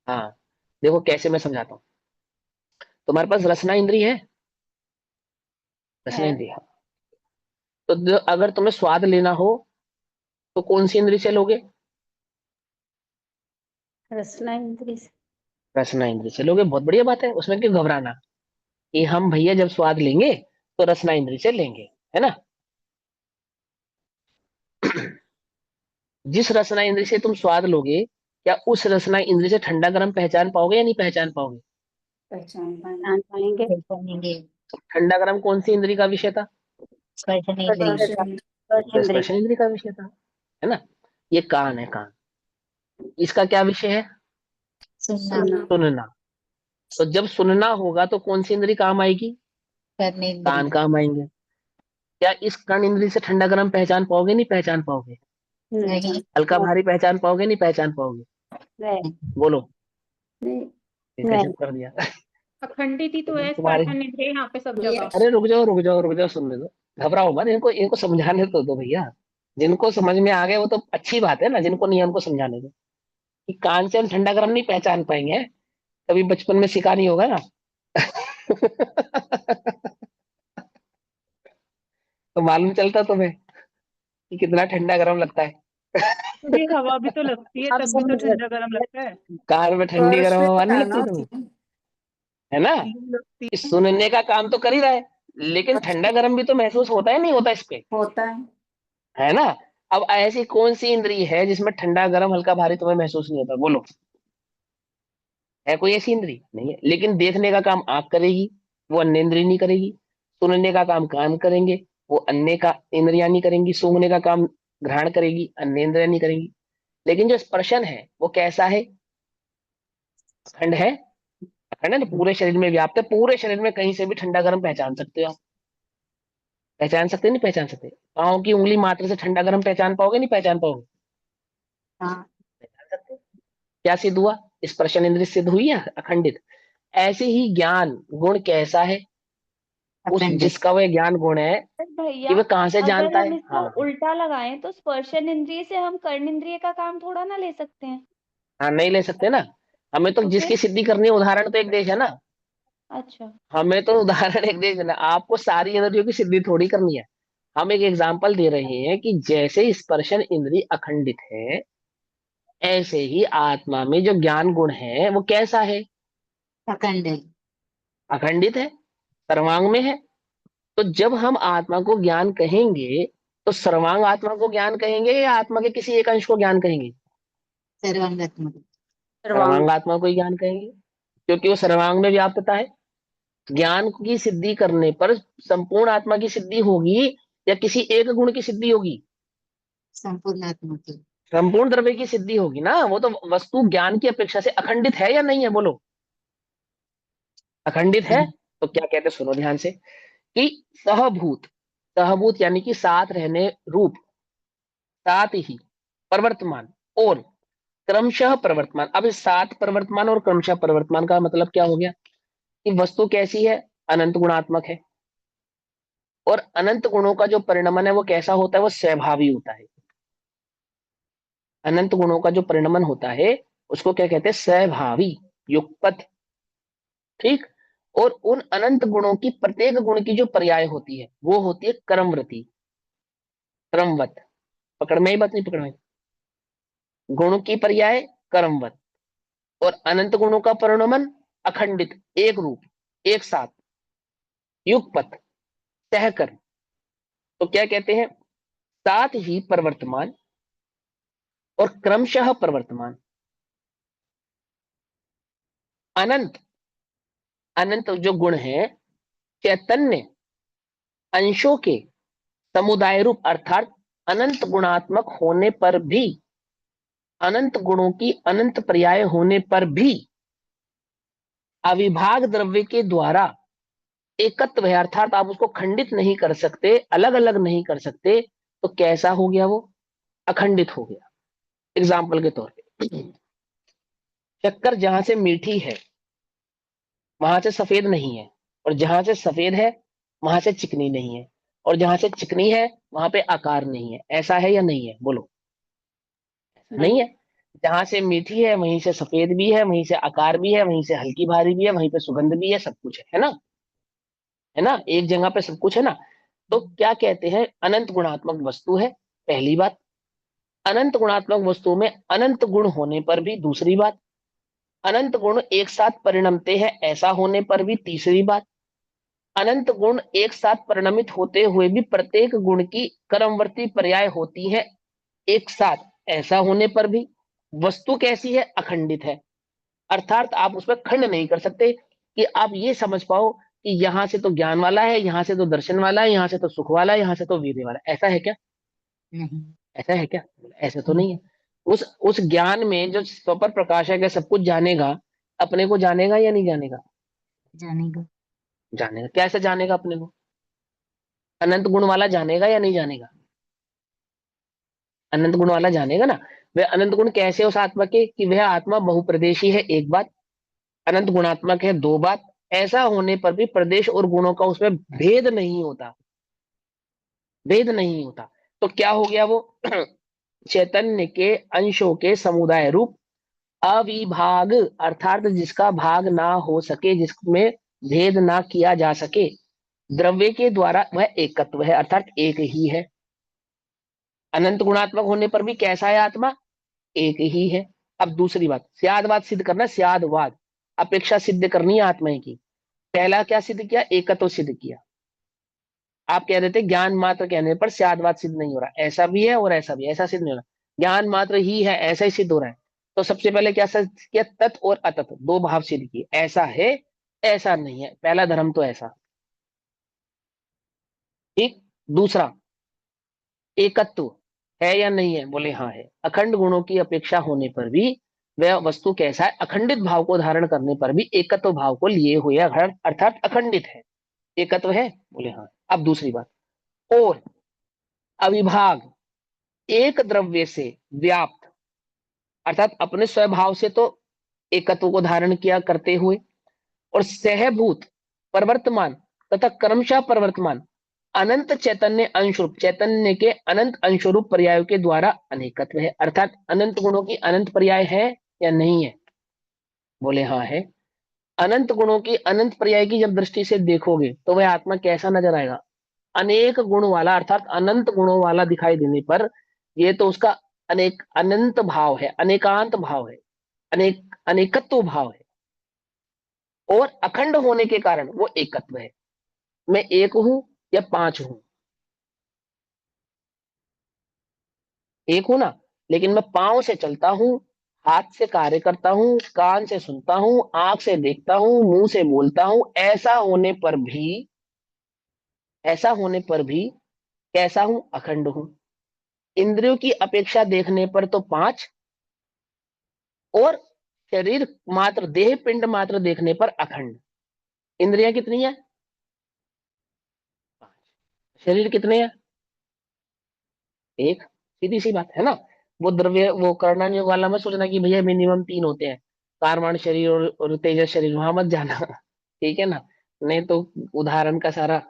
हाँ, देखो कैसे मैं समझाता हूँ। तुम्हारे पास रसना इंद्री है, रसना है इंद्री, हाँ। तो अगर तुम्हें स्वाद लेना हो तो कौन सी इंद्री से लोगे? रसना इंद्रिय से। रसना इंद्री से लोगे, बहुत बढ़िया बात है, उसमें क्यों घबराना कि हम भैया जब स्वाद लेंगे तो रसना इंद्री से लेंगे, है ना। जिस रसना इंद्री से तुम स्वाद लोगे, क्या उस रसना इंद्री से ठंडा गर्म पहचान पाओगे या नहीं पहचान पाओगे? पहचान जान पाएंगे। पाएंगे। ठंडा गर्म कौन सी इंद्री का विषय था? स्पर्शन इंद्रिय। स्पर्श तो इंद्रिय। स्पर्श इंद्री का विषय था, है ना। ये कान है, कान, इसका क्या विषय है? सुनना। सुनना। सुनना। तो जब सुनना होगा तो कौन सी इंद्री काम आएगी? करने कान इंद्रिय। काम आएंगे। क्या इस कर्ण इंद्री से ठंडा गर्म पहचान पाओगे, नहीं पहचान पाओगे? नहीं। हल्का भारी पहचान पाओगे, नहीं पहचान पाओगे? नहीं। बोलो। नहीं। इसका नहीं। चुप कर दिया। अखंडित ही तो लेकिन है तुम्हारे, स्पर्शन इंद्रिय यहाँ पे सब ये जगह। अरे रुक जाओ रुक जाओ रुक जाओ, सुनने दो, घबराओ मत, इनको इनको समझाने तो दो भैया। जिनको समझ में आ गए वो तो अच्छी बात है ना, जिनको नहीं है उनको समझाने दो कि कान से हम ठंडा गर्म नहीं पहचान पाएंगे, कभी बचपन में सिखा नहीं होगा ना। तो मालूम चलता तुम्हें कि कितना ठंडा गर्म लगता है। थोड़ी हवा भी तो लगती है अब तब भी तो समझ ठंडा गर्म लगता है। कान में ठंडी स्पर्श गर्म हवा नहीं है लगती ना। तुम्हें, है ना। लू लगती कि है। सुनने का काम तो कर ही रहा है, लेकिन ठंडा गर्म भी तो महसूस होता है, नहीं होता इस पे, होता है। है ना। अब ऐसी कौन सी इंद्री है जिसमें ठंडा गर्म हल्का भारी तुम्हें महसूस नहीं होता, बोलो। है कोई ऐसी इंद्री? नहीं है। लेकिन देखने का काम आंख करेगी, वो अन्य इंद्री नहीं करेगी। सुनने का काम कान करेंगे, वो अन्य का इंद्रियां नहीं करेंगी। सूंघने का काम घ्राण करेगी, अन्य इंद्रियां नहीं करेंगी। लेकिन जो स्पर्शन है वो कैसा है? अखंड है, अखंड है ना, पूरे शरीर में व्याप्त है, पूरे शरीर में कहीं से भी ठंडा गर्म पहचान सकते हो आप। पहचान सकते, नहीं पहचान सकते? पाँव की उंगली मात्र से ठंडा गर्म पहचान पाओगे, नहीं पहचान पाओगे? हाँ। पहचान सकते हो। क्या सिद्ध हुआ? स्पर्शन इंद्रिय सिद्ध हुई है अखंडित। ऐसे ही ज्ञान गुण कैसा है? उस जिसका वह ज्ञान गुण है पर कि भैया वह कहाँ से अगर जानता हम है। इसको हाँ उल्टा लगाएं तो स्पर्शन इंद्रिय से हम कर्ण इंद्रिय का काम थोड़ा ना ले सकते हैं। हाँ, नहीं ले सकते ना। हमें तो तो जिसकी फिर सिद्धि करनी है उदाहरण तो एक देश है ना। अच्छा हमें तो उदाहरण एक देश देना, आपको सारी एनर्जियों की सिद्धि थोड़ी करनी है। हम एक एग्जाम्पल दे रहे हैं कि जैसे स्पर्शन इंद्रिय अखंडित है, ऐसे ही आत्मा में जो ज्ञान गुण है वो कैसा है? अखंडित। अखंडित है, सर्वांग में है। तो जब हम आत्मा को ज्ञान कहेंगे तो सर्वांग आत्मा को ज्ञान कहेंगे या आत्मा के किसी एक अंश को ज्ञान कहेंगे? सर्वांगात्मक। सर्वांग। सर्वांग आत्मा को ही ज्ञान कहेंगे, क्योंकि वो सर्वांग में व्याप्तता है। ज्ञान की सिद्धि करने पर संपूर्ण आत्मा की सिद्धि होगी या किसी एक गुण की सिद्धि होगी? संपूर्ण आत्मा की। संपूर्ण द्रव्य की सिद्धि होगी ना। वो तो वस्तु ज्ञान की अपेक्षा से अखंडित है या नहीं है, बोलो? अखंडित है। तो क्या कहते हैं, सुनो ध्यान से, कि सहभूत, सहभूत यानी कि साथ रहने रूप, साथ ही प्रवर्तमान और क्रमशः प्रवर्तमान। अब इस साथ प्रवर्तमान और क्रमशः प्रवर्तमान का मतलब क्या हो गया? कि वस्तु कैसी है? अनंत गुणात्मक है। और अनंत गुणों का जो परिणमन है वो कैसा होता है? वो स्वभावी होता है। अनंत गुणों का जो परिणमन होता है उसको क्या कहते हैं? स्वभावी, युगपथ। ठीक। और उन अनंत गुणों की प्रत्येक गुण की जो पर्याय होती है वो होती है क्रमवृत्ति, क्रमवत। पकड़ में ही बात नहीं? पकड़ में। गुण की पर्याय क्रमवत, और अनंत गुणों का परिणमन अखंडित, एक रूप, एक साथ, युगपथ, सहकर। तो क्या कहते हैं? साथ ही प्रवर्तमान और क्रमशः प्रवर्तमान। अनंत, अनंत जो गुण है चैतन्य अंशों के समुदाय रूप, अर्थात अनंत गुणात्मक होने पर भी, अनंत गुणों की अनंत पर्याय होने पर भी अविभाग द्रव्य के द्वारा एकत्व है, अर्थात आप उसको खंडित नहीं कर सकते, अलग अलग नहीं कर सकते। तो कैसा हो गया वो? अखंडित हो गया। एग्जाम्पल के तौर पे, शक्कर जहां से मीठी है वहां से सफेद नहीं है, और जहां से सफेद है वहां से चिकनी नहीं है, और जहां से चिकनी है वहां पे आकार नहीं है। ऐसा है या नहीं है, बोलो? ऐसा नहीं है। जहां से मीठी है वहीं से सफेद भी है, वहीं से आकार भी है, वहीं से हल्की भारी भी है, वहीं पे सुगंध भी है, सब कुछ है ना? है ना? एक जगह पे सब कुछ है ना। तो क्या कहते हैं? अनंत गुणात्मक वस्तु है, पहली बात। अनंत गुणात्मक वस्तु में अनंत गुण होने पर भी, दूसरी बात। अनंत गुण एक साथ परिणमते हैं, ऐसा होने पर भी, तीसरी बात। अनंत गुण एक साथ परिणमित होते हुए भी प्रत्येक गुण की क्रमवर्ती पर्याय होती है एक साथ, ऐसा होने पर भी वस्तु कैसी है? अखंडित है। अर्थात आप उसमें खंड नहीं कर सकते कि आप ये समझ पाओ कि यहां से तो ज्ञान वाला है, यहां से तो दर्शन वाला है, यहां से तो सुख वाला है, यहां से तो वीर्य वाला है। ऐसा है क्या? नहीं। ऐसा है क्या? ऐसा तो नहीं है। उस ज्ञान में जो स्वपर प्रकाशक है, सब कुछ जानेगा, अपने को जानेगा या नहीं जानेगा? जानेगा। जानेगा। कैसे जानेगा अपने को? अनंत गुण वाला जानेगा या नहीं जानेगा? अनंत गुण वाला जानेगा ना। वह अनंत गुण कैसे उस आत्मा के? कि वह आत्मा बहुप्रदेशी है, एक बात। अनंत गुणात्मक है, दो बात। ऐसा होने पर भी प्रदेश और गुणों का उसमें भेद नहीं होता, भेद नहीं होता। तो क्या हो गया वो? चैतन्य के अंशों के समुदाय रूप अविभाग, अर्थात जिसका भाग ना हो सके, जिसमें भेद ना किया जा सके, द्रव्य के द्वारा वह एकत्व है, अर्थात एक ही है। अनंत गुणात्मक होने पर भी कैसा है आत्मा? एक ही है। अब दूसरी बात, स्यादवाद सिद्ध करना, स्यादवाद, अपेक्षा सिद्ध करनी है आत्मा की। पहला क्या सिद्ध किया? एकत्व सिद्ध किया। आप कह रहे थे ज्ञान मात्र कहने पर स्यादवाद सिद्ध नहीं हो रहा, ऐसा भी है और ऐसा भी, ऐसा सिद्ध नहीं हो रहा, ज्ञान मात्र ही है ऐसा ही सिद्ध हो रहा है। तो सबसे पहले क्या सिद्ध किया? तत् और अतत्, दो भाव सिद्ध किए, ऐसा है ऐसा नहीं है, पहला धर्म तो ऐसा। ठीक। दूसरा, एकत्व है या नहीं है? बोले हाँ है। अखंड गुणों की अपेक्षा होने पर भी वह वस्तु कैसा है? अखंडित भाव को धारण करने पर भी एकत्व भाव को लिए हुए अर्थात अखंडित है। एकत्व है? बोले हाँ। अब दूसरी बात, और अविभाग, एक द्रव्य से व्याप्त, अर्थात अपने स्वभाव से तो एकत्व को धारण किया करते हुए, और सहभूत प्रवर्तमान तथा क्रमशः प्रवर्तमान अनंत चैतन्य अंशरूप, चैतन्य के अनंत अंशरूप पर्यायों के द्वारा अनेकत्व है। अर्थात अनंत गुणों की अनंत पर्याय है या नहीं है? बोले हाँ है। अनंत गुणों की अनंत पर्याय की जब दृष्टि से देखोगे तो वह आत्मा कैसा नजर आएगा? अनेक गुण वाला, अर्थात अनंत गुणों वाला दिखाई देने पर ये तो उसका अनेक अनंत भाव है, अनेकांत भाव है, अनेकत्व भाव है, और अखंड होने के कारण वो एकत्व है। मैं एक हूं या पांच हूं? एक हूं ना, लेकिन मैं पांव से चलता हूं, हाथ से कार्य करता हूं, कान से सुनता हूं, आंख से देखता हूं, मुंह से बोलता हूं। ऐसा होने पर भी कैसा हूं? अखंड हूं। इंद्रियों की अपेक्षा देखने पर तो पांच, और शरीर मात्र, देह पिंड मात्र देखने पर अखंड। इंद्रियां कितनी है? पांच। शरीर कितने हैं? एक। सीधी सी बात है ना। वो द्रव्य, वो करणान योग वाला मत सोचना कि भैया मिनिमम तीन होते हैं, कारवाण शरीर और तेजस शरीर, वहां मत जाना। ठीक है ना, नहीं तो उदाहरण का सारा।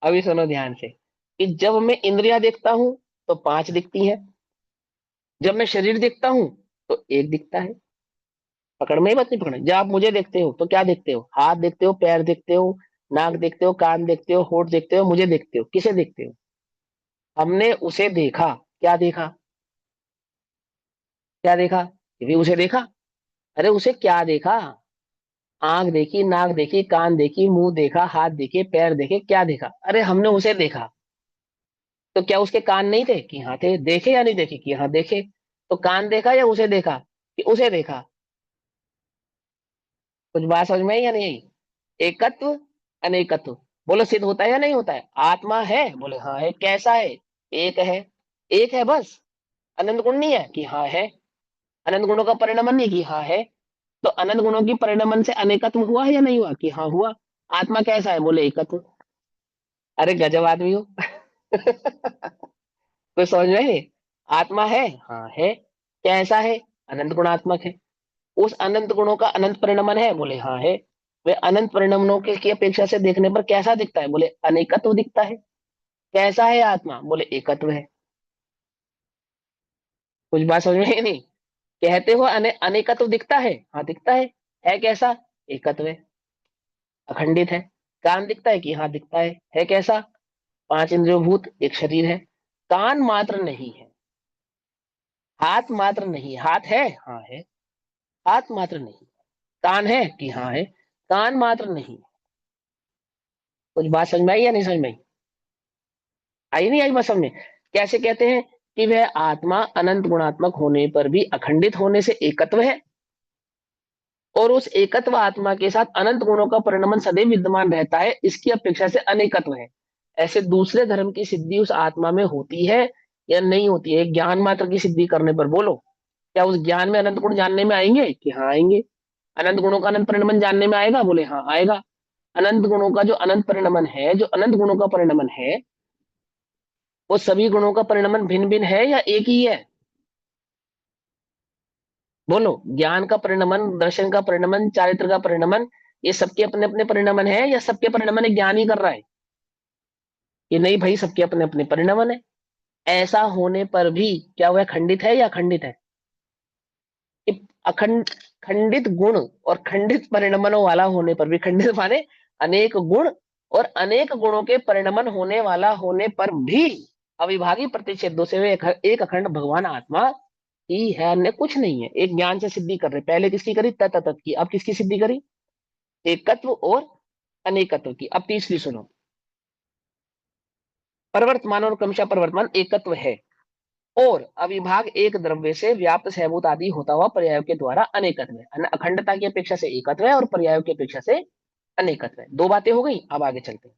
अभी सुनो ध्यान से कि जब मैं इंद्रियां देखता हूं तो पांच दिखती हैं, जब मैं शरीर देखता हूं तो एक दिखता है। पकड़ में ही बात नहीं पकड़। जब आप मुझे देखते हो तो क्या देखते हो? हाथ देखते हो, पैर देखते हो, नाक देखते हो, कान देखते हो, होठ देखते हो, मुझे देखते हो। किसे देखते हो? हमने उसे देखा। क्या देखा? क्या देखा? ये भी उसे देखा। अरे उसे क्या देखा? आंख देखी, नाक देखी, कान देखी, मुंह देखा, हाथ देखे, पैर देखे, क्या देखा? अरे हमने उसे देखा। तो क्या उसके कान नहीं थे? कि हाँ थे। देखे या नहीं देखे? कि हाँ देखे। तो कान देखा या उसे देखा? कि उसे देखा। कुछ बात समझ में आई या नहीं आई? एकत्व अनेकत्व, बोलो सिद्ध होता है या नहीं होता है? आत्मा है, बोले हाँ है। कैसा है? एक है। एक है बस, अनंत गुण नहीं है? कि हाँ है। अनंत गुणों का परिणमन नहीं? कि हाँ है। तो अनंत गुणों की परिणमन से अनेकत्व हुआ है या नहीं हुआ? कि हाँ हुआ। आत्मा कैसा है? बोले एकत्व। अरे गजब आदमी हो। कोई समझ में नहीं? आत्मा है, हाँ है। कैसा है? अनंत गुणात्मक है। उस अनंत गुणों का अनंत परिणमन है? बोले हाँ है। वे अनंत परिणमनों के की अपेक्षा से देखने पर कैसा दिखता है? बोले अनेकत्व दिखता है। कैसा है आत्मा? बोले एकत्व है। कुछ बात समझ में ही नहीं? कहते हो अनेकत्व दिखता है, हाँ दिखता है कैसा? एकत्व है, अखंडित है। कान दिखता है? कि हाँ दिखता है कैसा? पांच इंद्रियों भूत एक शरीर है। कान मात्र नहीं है, हाथ मात्र नहीं। हाथ है, हाँ है। हाथ मात्र नहीं। कान है? कि हाँ है। कान मात्र नहीं। कुछ बात समझ में आई या नहीं समझ में आई? आई नहीं आई बात समझ में? कैसे कहते हैं कि वह आत्मा अनंत गुणात्मक होने पर भी अखंडित होने से एकत्व है, और उस एकत्व आत्मा के साथ अनंत गुणों का परिणमन सदैव विद्यमान रहता है, इसकी अपेक्षा से अनेकत्व है। ऐसे दूसरे धर्म की सिद्धि उस आत्मा में होती है या नहीं होती है? ज्ञान मात्र की सिद्धि करने पर बोलो, क्या उस ज्ञान में अनंत गुण जानने में आएंगे? कि हाँ आएंगे। अनंत गुणों का अनंत परिणमन जानने में आएगा? बोले हाँ आएगा। अनंत गुणों का जो अनंत परिणमन है, जो अनंत गुणों का परिणमन है, वो सभी गुणों का परिणमन भिन्न भिन्न है या एक ही है? बोलो, ज्ञान का परिणमन, दर्शन का परिणमन, चारित्र का परिणमन, ये सबके अपने अपने परिणमन है, या सबके परिणमन एक ज्ञान ही कर रहा है? ये नहीं भाई, सबके अपने अपने परिणमन है। ऐसा होने पर भी क्या वह खंडित है या अखंडित है? कि अखंड खंडित गुण और खंडित परिणमनों वाला होने पर भी, खंडित माने अनेक गुण और अनेक गुणों के परिणमन होने वाला होने पर भी अविभागी प्रतिषेधों से वे एक अखंड भगवान आत्मा ही है, अन्य कुछ नहीं है। एक ज्ञान से सिद्धि कर रहे। पहले किसकी करी? तत् की। अब किसकी सिद्धि करी? एकत्व और अनेकत्व की। अब तीसरी सुनो। प्रवर्तमान और क्रमशः प्रवर्तमान एकत्व है, और अविभाग एक द्रव्य से व्याप्त सहभूत आदि होता हुआ पर्यायों के द्वारा अनेकत्व है। अखंडता की अपेक्षा से एकत्व है और पर्यायों की अपेक्षा से अनेकत्व है। दो बातें हो गई। अब आगे चलते हैं।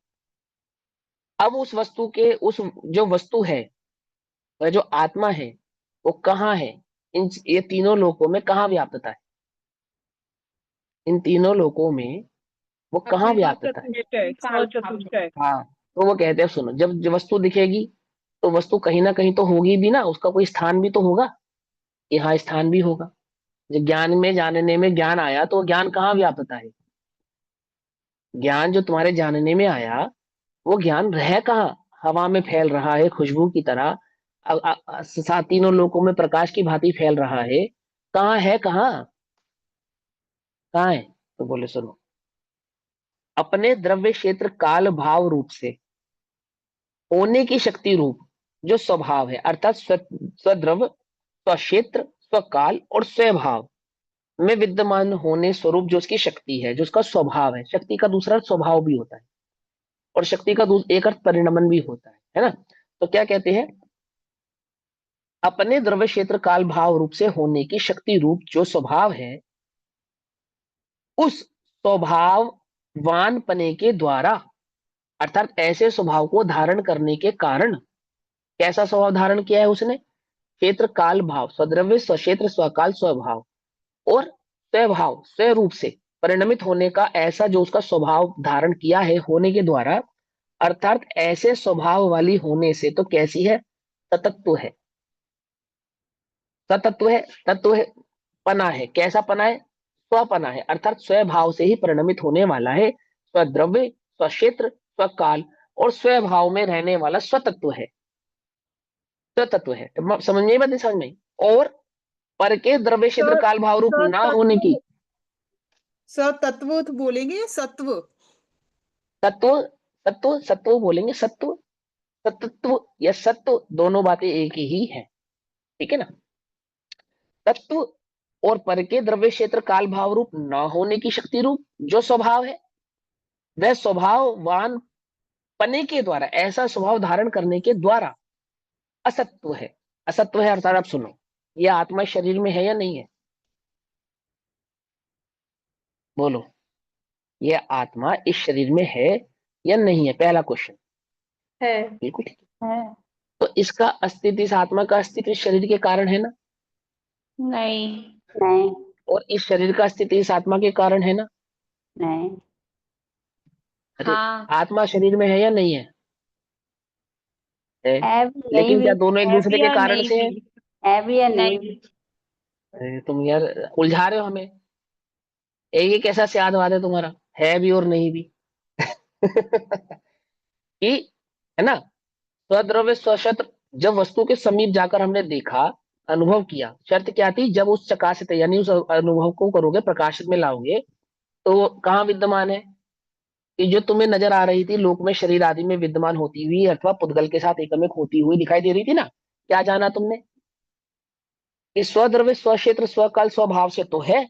अब उस वस्तु के, उस जो वस्तु है, वह जो आत्मा है, वो कहाँ है? ये तीनों लोकों में कहाँ व्याप्तता है? इन तीनों लोकों में वो कहाँ व्याप्तता है? चतुष्टय, स्वचतुष्टय। हाँ, तो वो कहते हैं, सुनो, जब जो वस्तु दिखेगी तो वस्तु कहीं ना कहीं तो होगी भी ना, उसका कोई स्थान भी तो होगा, यहाँ स्थान भी होगा। जब ज्ञान में जानने में ज्ञान आया तो ज्ञान कहाँ व्याप्तता है? ज्ञान जो तुम्हारे जानने में आया वो ज्ञान रह कहाँ? हवा में फैल रहा है खुशबू की तरह, सात तीनों लोकों में प्रकाश की भांति फैल रहा है। कहाँ है, कहाँ कहाँ है? तो बोले सुनो, अपने द्रव्य क्षेत्र काल भाव रूप से होने की शक्ति रूप जो स्वभाव है, अर्थात स्वद्रव्य, स्वक्षेत्र, स्वकाल और स्वभाव में विद्यमान होने स्वरूप जो उसकी शक्ति है, जो उसका स्वभाव है। शक्ति का दूसरा स्वभाव भी होता है, और शक्ति का एक अर्थ परिणमन भी होता है ना? तो क्या कहते हैं, अपने द्रव्य क्षेत्र काल भाव रूप से होने की शक्ति रूप जो स्वभाव है, उस स्वभाववान पने के द्वारा, अर्थात ऐसे स्वभाव को धारण करने के कारण, कैसा स्वभाव धारण किया है उसने? क्षेत्र काल भाव, स्वद्रव्य, स्वक्षेत्र, स्वकाल, स्वभाव और स्वभाव स्वरूप से परिणमित होने का ऐसा जो उसका स्वभाव धारण किया है होने के द्वारा, अर्थात ऐसे स्वभाव वाली होने से तो कैसी है? सतत्व है, सतत्व है, तत्व है, पना है। कैसा पना है? स्वपना है, अर्थात स्वभाव से ही परिणमित होने वाला है। स्वद्रव्य, स्वक्षेत्र, स्वकाल और स्वभाव में रहने वाला स्वतत्व है, स्वतत्व है। तो समझ में, बात नहीं समझ में? और पर के द्रव्य क्षेत्र काल भाव रूप ना होने की, सतत्व तो बोलेंगे या सत्व? तत्व, तत्व सत्व बोलेंगे, सत्व, सतत्व या सत्व दोनों बातें एक ही है, ठीक है ना? तत्व और पर के द्रव्य क्षेत्र काल भाव रूप न होने की शक्ति रूप जो स्वभाव है, वह स्वभाववान पने के द्वारा, ऐसा स्वभाव धारण करने के द्वारा असत्व है। असत्व है अर्थात, आप सुनो, यह आत्मा शरीर में है या नहीं है? बोलो, यह आत्मा इस शरीर में है या नहीं है? पहला क्वेश्चन। है। बिल्कुल ठीक है। है। तो इसका अस्तित्व, इस आत्मा का अस्तित्व इस शरीर के कारण है ना? नहीं। नहीं। और इस शरीर का अस्तित्व इस आत्मा के कारण है ना? नहीं। अरे, हाँ। आत्मा शरीर में है या नहीं है? है। है भी नहीं लेकिन भी। क्या दोनों एक है दूसरे भी के या कारण नहीं से है? भी? है भी या नहीं नहीं। भी। अरे तुम यार उलझा रहे हो हमें। एक कैसा स्यादवाद है तुम्हारा, है भी और नहीं भी। कि, है ना, स्वद्रव्य स्वशत्र, जब वस्तु के समीप जाकर हमने देखा, अनुभव किया, शर्त क्या थी? जब उस चकाशित यानी उस अनुभव को करोगे, प्रकाशित में लाओगे, तो वो कहाँ विद्यमान है? कि जो तुम्हें नजर आ रही थी लोक में शरीर आदि में विद्यमान होती हुई, अथवा पुद्गल के साथ एकमिक होती हुई दिखाई दे रही थी ना? क्या जाना तुमने? कि स्वद्रव्य स्वक्षेत्र स्वकाल स्वभाव से तो है,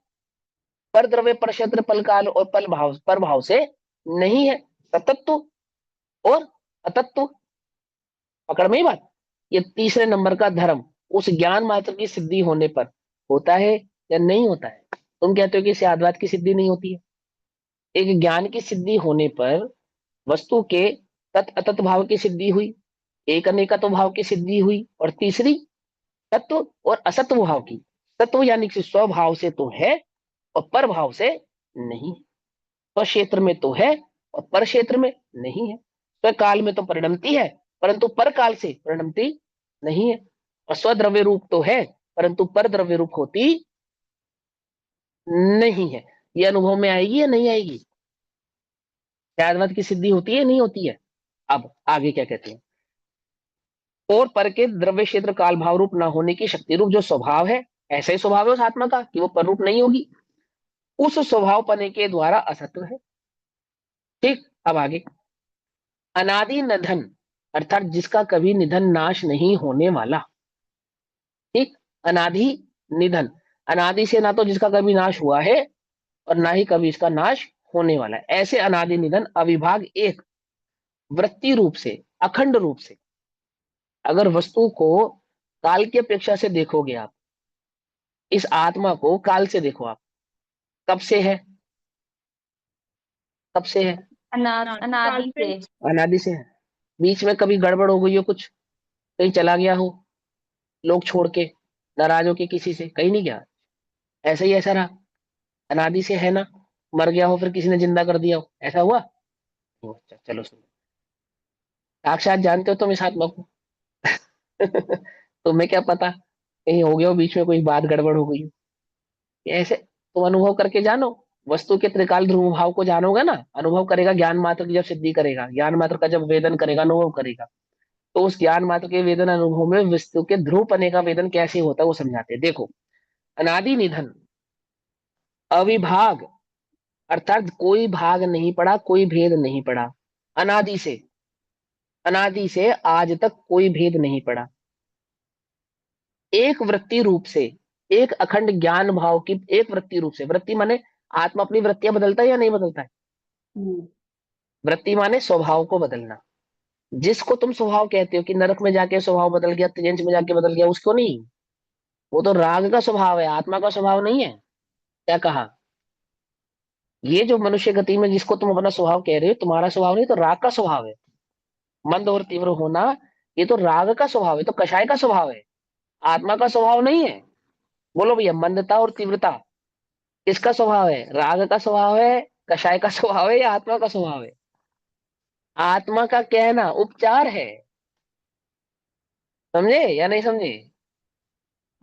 पर द्रव्य परक्षेत्र पलकाल और पल भाव पर भाव से नहीं है। सतत्व और अतत्व, पकड़ में ही बात। ये तीसरे नंबर का धर्म उस ज्ञान मात्र की सिद्धि होने पर होता है या नहीं होता है? तुम कहते हो कि सिद्धांत की सिद्धि नहीं होती है। एक ज्ञान की सिद्धि होने पर वस्तु के तत् अतत् भाव की सिद्धि हुई, एक अनेकत्व भाव की सिद्धि हुई, और तीसरी तत्व और असत्व भाव की। तत्व यानी कि स्वभाव से तो है और पर भाव से नहीं। स्व क्षेत्र में तो है और पर क्षेत्र में नहीं है। स्वकाल में तो परिणमती है परंतु पर काल से परिणमती नहीं है। और स्वद्रव्य रूप तो है परंतु पर द्रव्य रूप होती नहीं है। ये अनुभव में आएगी या नहीं आएगी? शायदवाद की सिद्धि होती है नहीं होती है? अब आगे क्या कहते हैं, और पर के द्रव्य क्षेत्र काल भाव रूप न होने की शक्ति रूप जो स्वभाव है, ऐसा ही स्वभाव है उस आत्मा का कि वो पर रूप नहीं होगी, उस स्वभाव पने के द्वारा असत्व है। ठीक, अब आगे, अनादि निधन, अर्थात जिसका कभी निधन नाश नहीं होने वाला। ठीक, अनादि निधन, अनादि से ना तो जिसका कभी नाश हुआ है और ना ही कभी इसका नाश होने वाला है, ऐसे अनादि निधन अविभाग एक वृत्ति रूप से, अखंड रूप से, अगर वस्तु को काल की अपेक्षा से देखोगे आप, इस आत्मा को काल से देखो आप, कब से है? कब से है? अनादि काल पे। से। अनादि से है। बीच में कभी गड़बड़ हो गई हो, कुछ कहीं चला गया हो, लोग छोड़ के, नाराज होके किसी से, कहीं नहीं गया, ऐसा ही ऐसा रहा, अनादि से है ना? मर गया हो फिर किसी ने जिंदा कर दिया हो, ऐसा हुआ? अच्छा, चलो सुनो, साक्षात जानते हो तुम इस आत्मा को? तुम्हें क्या पता, कहीं हो गया हो बीच में कोई बात गड़बड़ हो गई हो। ऐसे तुम अनुभव करके जानो, वस्तु के त्रिकाल ध्रुव भाव को जानोगे ना, अनुभव करेगा ज्ञान मात्र की जब सिद्धि करेगा, ज्ञान मात्र का जब वेदन करेगा, अनुभव करेगा, तो उस ज्ञान मात्र के वेदन अनुभव में वस्तु के ध्रुव पने का वेदन कैसे होता है वो समझाते हैं। देखो, अनादि निधन, अविभाग, अर्थात कोई भाग नहीं पड़ा, कोई भेद नहीं पड़ा, अनादि से, अनादि से आज तक कोई भेद नहीं पड़ा, एक वृत्ति रूप से, एक अखंड ज्ञान भाव की एक वृत्ति रूप से, वृत्ति माने आत्मा अपनी वृत्तियां बदलता है या नहीं बदलता है? वृत्ति माने स्वभाव को बदलना। जिसको तुम स्वभाव कहते हो कि नरक में जाके स्वभाव बदल गया, त्रियंच में जाके बदल गया, उसको नहीं, वो तो राग का स्वभाव है, आत्मा का स्वभाव नहीं है। क्या कहा? ये जो मनुष्य गति में जिसको तुम अपना स्वभाव कह रहे हो, तुम्हारा स्वभाव नहीं, तो राग का स्वभाव है। मंद और तीव्र होना, ये तो राग का स्वभाव है, तो कषाय का स्वभाव है, आत्मा का स्वभाव नहीं है। बोलो भैया, मंदता और तीव्रता किसका स्वभाव है? राग का स्वभाव है, कषाय का स्वभाव है, या आत्मा का स्वभाव है? आत्मा का कहना उपचार है, समझे या नहीं समझे?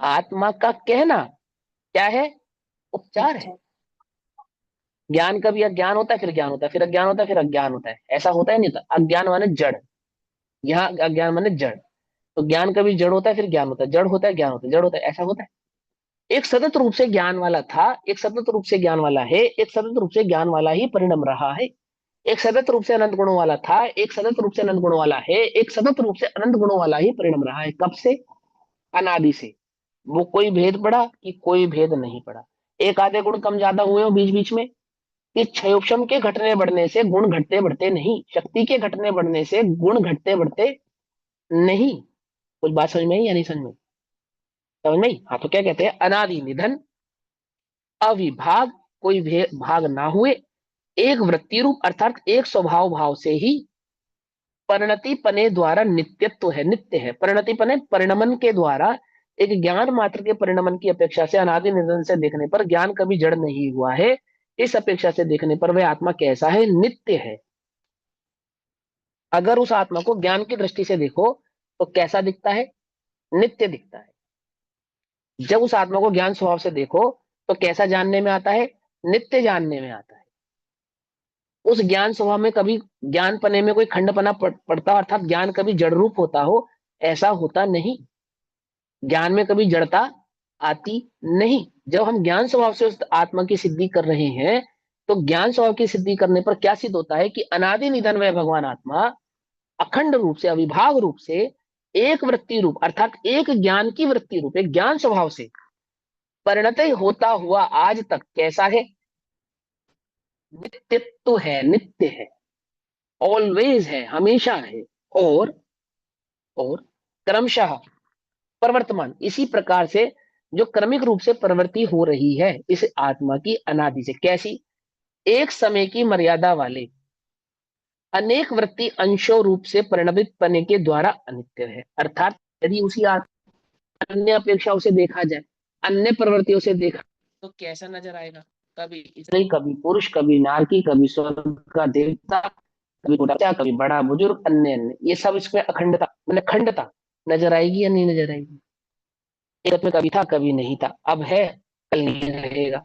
आत्मा का कहना क्या है? उपचार है। ज्ञान कभी अज्ञान होता है, फिर ज्ञान होता है, फिर अज्ञान होता है, फिर अज्ञान होता है, ऐसा होता है नहीं होता? अज्ञान माने जड़, यहाँ अज्ञान माने जड़। तो ज्ञान कभी जड़ होता है, फिर ज्ञान होता है, जड़ होता है, ज्ञान होता है, जड़ होता है, ऐसा होता है? एक सतत रूप से ज्ञान वाला था, एक सतत रूप से ज्ञान वाला है, एक सतत रूप से ज्ञान वाला ही परिणम रहा है। एक सतत रूप से अनंत गुणों वाला था, एक सतत रूप से अनंत गुणों वाला है, एक सतत रूप से अनंत गुणों वाला ही परिणम रहा है। कब से? अनादि से। वो कोई भेद पड़ा कि कोई भेद नहीं पड़ा। एक आधे गुण कम ज्यादा हुए हो बीच बीच में, कि क्षयोक्षम के घटने बढ़ने से गुण घटते बढ़ते नहीं, शक्ति के घटने बढ़ने से गुण घटते बढ़ते नहीं। कुछ बात समझ में आई या नहीं समझ में? समझ में आई? हाँ, तो क्या कहते हैं? अनादि निधन, अविभाग, कोई भाग ना हुए, एक वृत्ति रूप अर्थात एक स्वभाव भाव से ही परिणति पने द्वारा नित्यत्व है, नित्य है। परिणति पने परिणमन के द्वारा, एक ज्ञान मात्र के परिणमन की अपेक्षा से अनादि निधन से देखने पर ज्ञान कभी जड़ नहीं हुआ है, इस अपेक्षा से देखने पर वह आत्मा कैसा है? नित्य है। अगर उस आत्मा को ज्ञान की दृष्टि से देखो तो कैसा दिखता है? नित्य दिखता है। जब उस आत्मा को ज्ञान स्वभाव से देखो तो कैसा जानने में आता है? नित्य जानने में आता है। उस ज्ञान स्वभाव में कभी ज्ञान पने में कोई खंडपना पड़ता, अर्थात ज्ञान कभी जड़ रूप होता हो, ऐसा होता नहीं। ज्ञान में कभी जड़ता आती नहीं। जब हम ज्ञान स्वभाव से उस आत्मा की सिद्धि कर रहे हैं, तो ज्ञान स्वभाव की सिद्धि करने पर क्या सिद्ध होता है? कि अनादि निधन वह भगवान आत्मा अखंड रूप से, अविभाग रूप से, एक वृत्ति रूप अर्थात एक ज्ञान की वृत्ति रूप, एक ज्ञान स्वभाव से परिणत होता हुआ आज तक कैसा है? नित्यत्व है, नित्य है, ऑलवेज है, हमेशा है, और क्रमशः प्रवर्तमान। इसी प्रकार से जो क्रमिक रूप से प्रवृत्ति हो रही है इस आत्मा की अनादि से। कैसी? एक समय की मर्यादा वाले अनेक वृत्ति अंशों रूप से परिणमित पने के द्वारा अनित्य है। अर्थात यदि उसी अन्य अपेक्षा उसे देखा जाए, अन्य प्रवृत्तियों से देखा, तो कैसा नजर आएगा? कभी स्त्री, कभी पुरुष, कभी नारकी, कभी स्वर्ग का देवता, कभी बच्चा, कभी बड़ा बुजुर्ग, अन्य अन्य, ये सब इसमें अखंडता मतलब खंडता नजर आएगी या नहीं नजर आएगी? एक में कभी था, कभी नहीं था, अब है, कल नहीं रहेगा।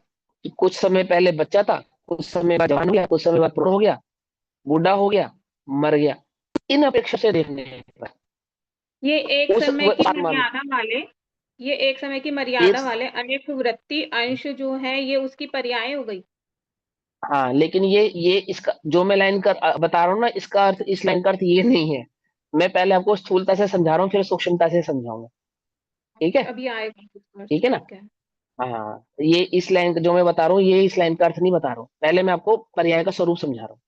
कुछ समय पहले बच्चा था, कुछ समय बाद जवान हो गया, कुछ समय बाद प्रौढ़ हो गया, बूढ़ा हो गया, मर गया। इन अपेक्षा से देखने पर ये एक उस समय की आत्मा में मर्यादा वाले, ये एक समय की मर्यादा एक, वाले अनेक वृत्ति अंश जो है ये उसकी पर्याय हो गई। हाँ, लेकिन ये इसका जो मैं लाइन कर बता रहा हूँ ना, इसका अर्थ, इस लाइन का अर्थ ये नहीं है। मैं पहले आपको स्थूलता से समझा रहा हूँ, फिर सूक्ष्मता से समझाऊंगा। ठीक है? अभी आएगा उसका, ठीक है ना? ठीक है। हाँ, ये इस लाइन जो मैं बता रहा हूँ, ये इस लाइन का अर्थ नहीं बता रहा हूँ। पहले मैं आपको पर्याय का स्वरूप समझा रहा हूँ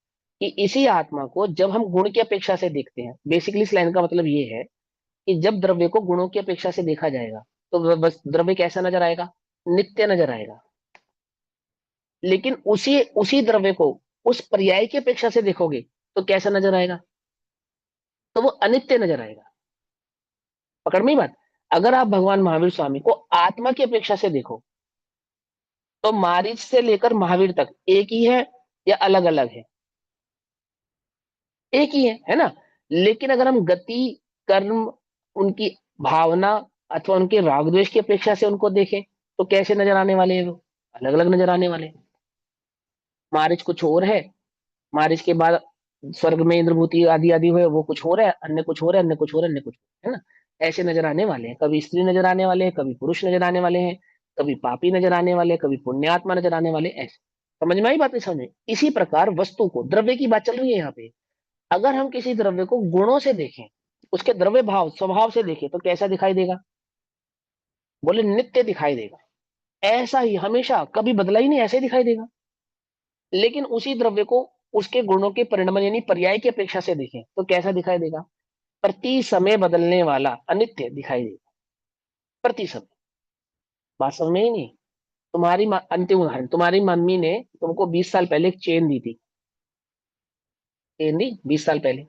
कि इसी आत्मा को जब हम गुण की अपेक्षा से देखते हैं, बेसिकली इस लाइन का मतलब ये है कि जब द्रव्य को गुणों की अपेक्षा से देखा जाएगा तो बस द्रव्य कैसा नजर आएगा? नित्य नजर आएगा। लेकिन उसी उसी द्रव्य को उस पर्याय की अपेक्षा से देखोगे तो कैसा नजर आएगा? तो वो अनित्य नजर आएगा। पकड़ में ही बात? अगर आप भगवान महावीर स्वामी को आत्मा की अपेक्षा से देखो तो मारीच से लेकर महावीर तक एक ही है या अलग अलग है? एक ही है ना? लेकिन अगर हम गति, कर्म, उनकी भावना अथवा उनके राग द्वेष की अपेक्षा से उनको देखें तो कैसे नजर आने वाले हैं वो? अलग अलग नजर आने वाले हैं। मारिच कुछ और है, मारिच के बाद स्वर्ग में इंद्रभूति आदि आदि हुए, वो कुछ हो रहा है, अन्य कुछ हो रहा है, अन्य कुछ हो रहा है, अन्य कुछ है ना। ऐसे नजर आने वाले हैं, कभी स्त्री नजर आने वाले हैं, कभी पुरुष नजर आने वाले हैं, कभी पापी नजर आने वाले हैं, कभी पुण्यात्मा नजर आने वाले, ऐसे। समझ में आई बात? नहीं समझ में? इसी प्रकार वस्तु को, द्रव्य की बात चल रही है यहाँ पे, अगर हम किसी द्रव्य को गुणों से देखें, उसके द्रव्य भाव स्वभाव से देखें तो कैसा दिखाई देगा? बोले नित्य दिखाई देगा, ऐसा ही हमेशा, कभी बदला ही नहीं, ऐसे ही दिखाई देगा। लेकिन उसी द्रव्य को उसके गुणों के परिणाम यानी पर्याय की अपेक्षा से देखें तो कैसा दिखाई देगा? प्रति समय बदलने वाला, अनित्य दिखाई देगा, प्रति समय। बात समझ में ही नहीं? अंतिम उदाहरण, तुम्हारी मम्मी ने तुमको 20 साल पहले एक चेन दी थी, चेन दी 20 साल पहले,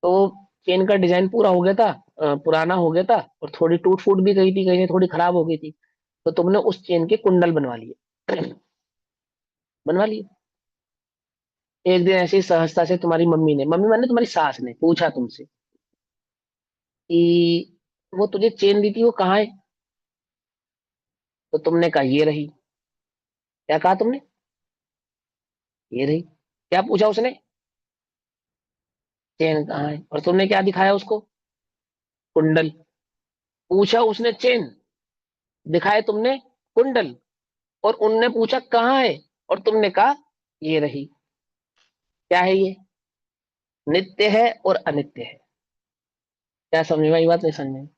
तो चेन का डिजाइन पूरा हो गया था, पुराना हो गया था, और थोड़ी टूट फूट भी गई थी, कहीं से थोड़ी खराब हो गई थी, तो तुमने उस चेन के कुंडल बनवा लिए बनवा लिए। एक दिन ऐसे ही सहजता से तुम्हारी मम्मी माने तुम्हारी सास ने पूछा तुमसे कि वो तुझे चेन दी थी वो कहाँ है? तो तुमने कहा ये रही। क्या कहा तुमने? ये रही। क्या पूछा उसने? चेन कहाँ है? और तुमने क्या दिखाया उसको? कुंडल। पूछा उसने चेन, दिखाए तुमने कुंडल, और उनने पूछा कहाँ है, और तुमने कहा ये रही। क्या है ये? नित्य है और अनित्य है। क्या समझ में आई बात? नहीं समझ में?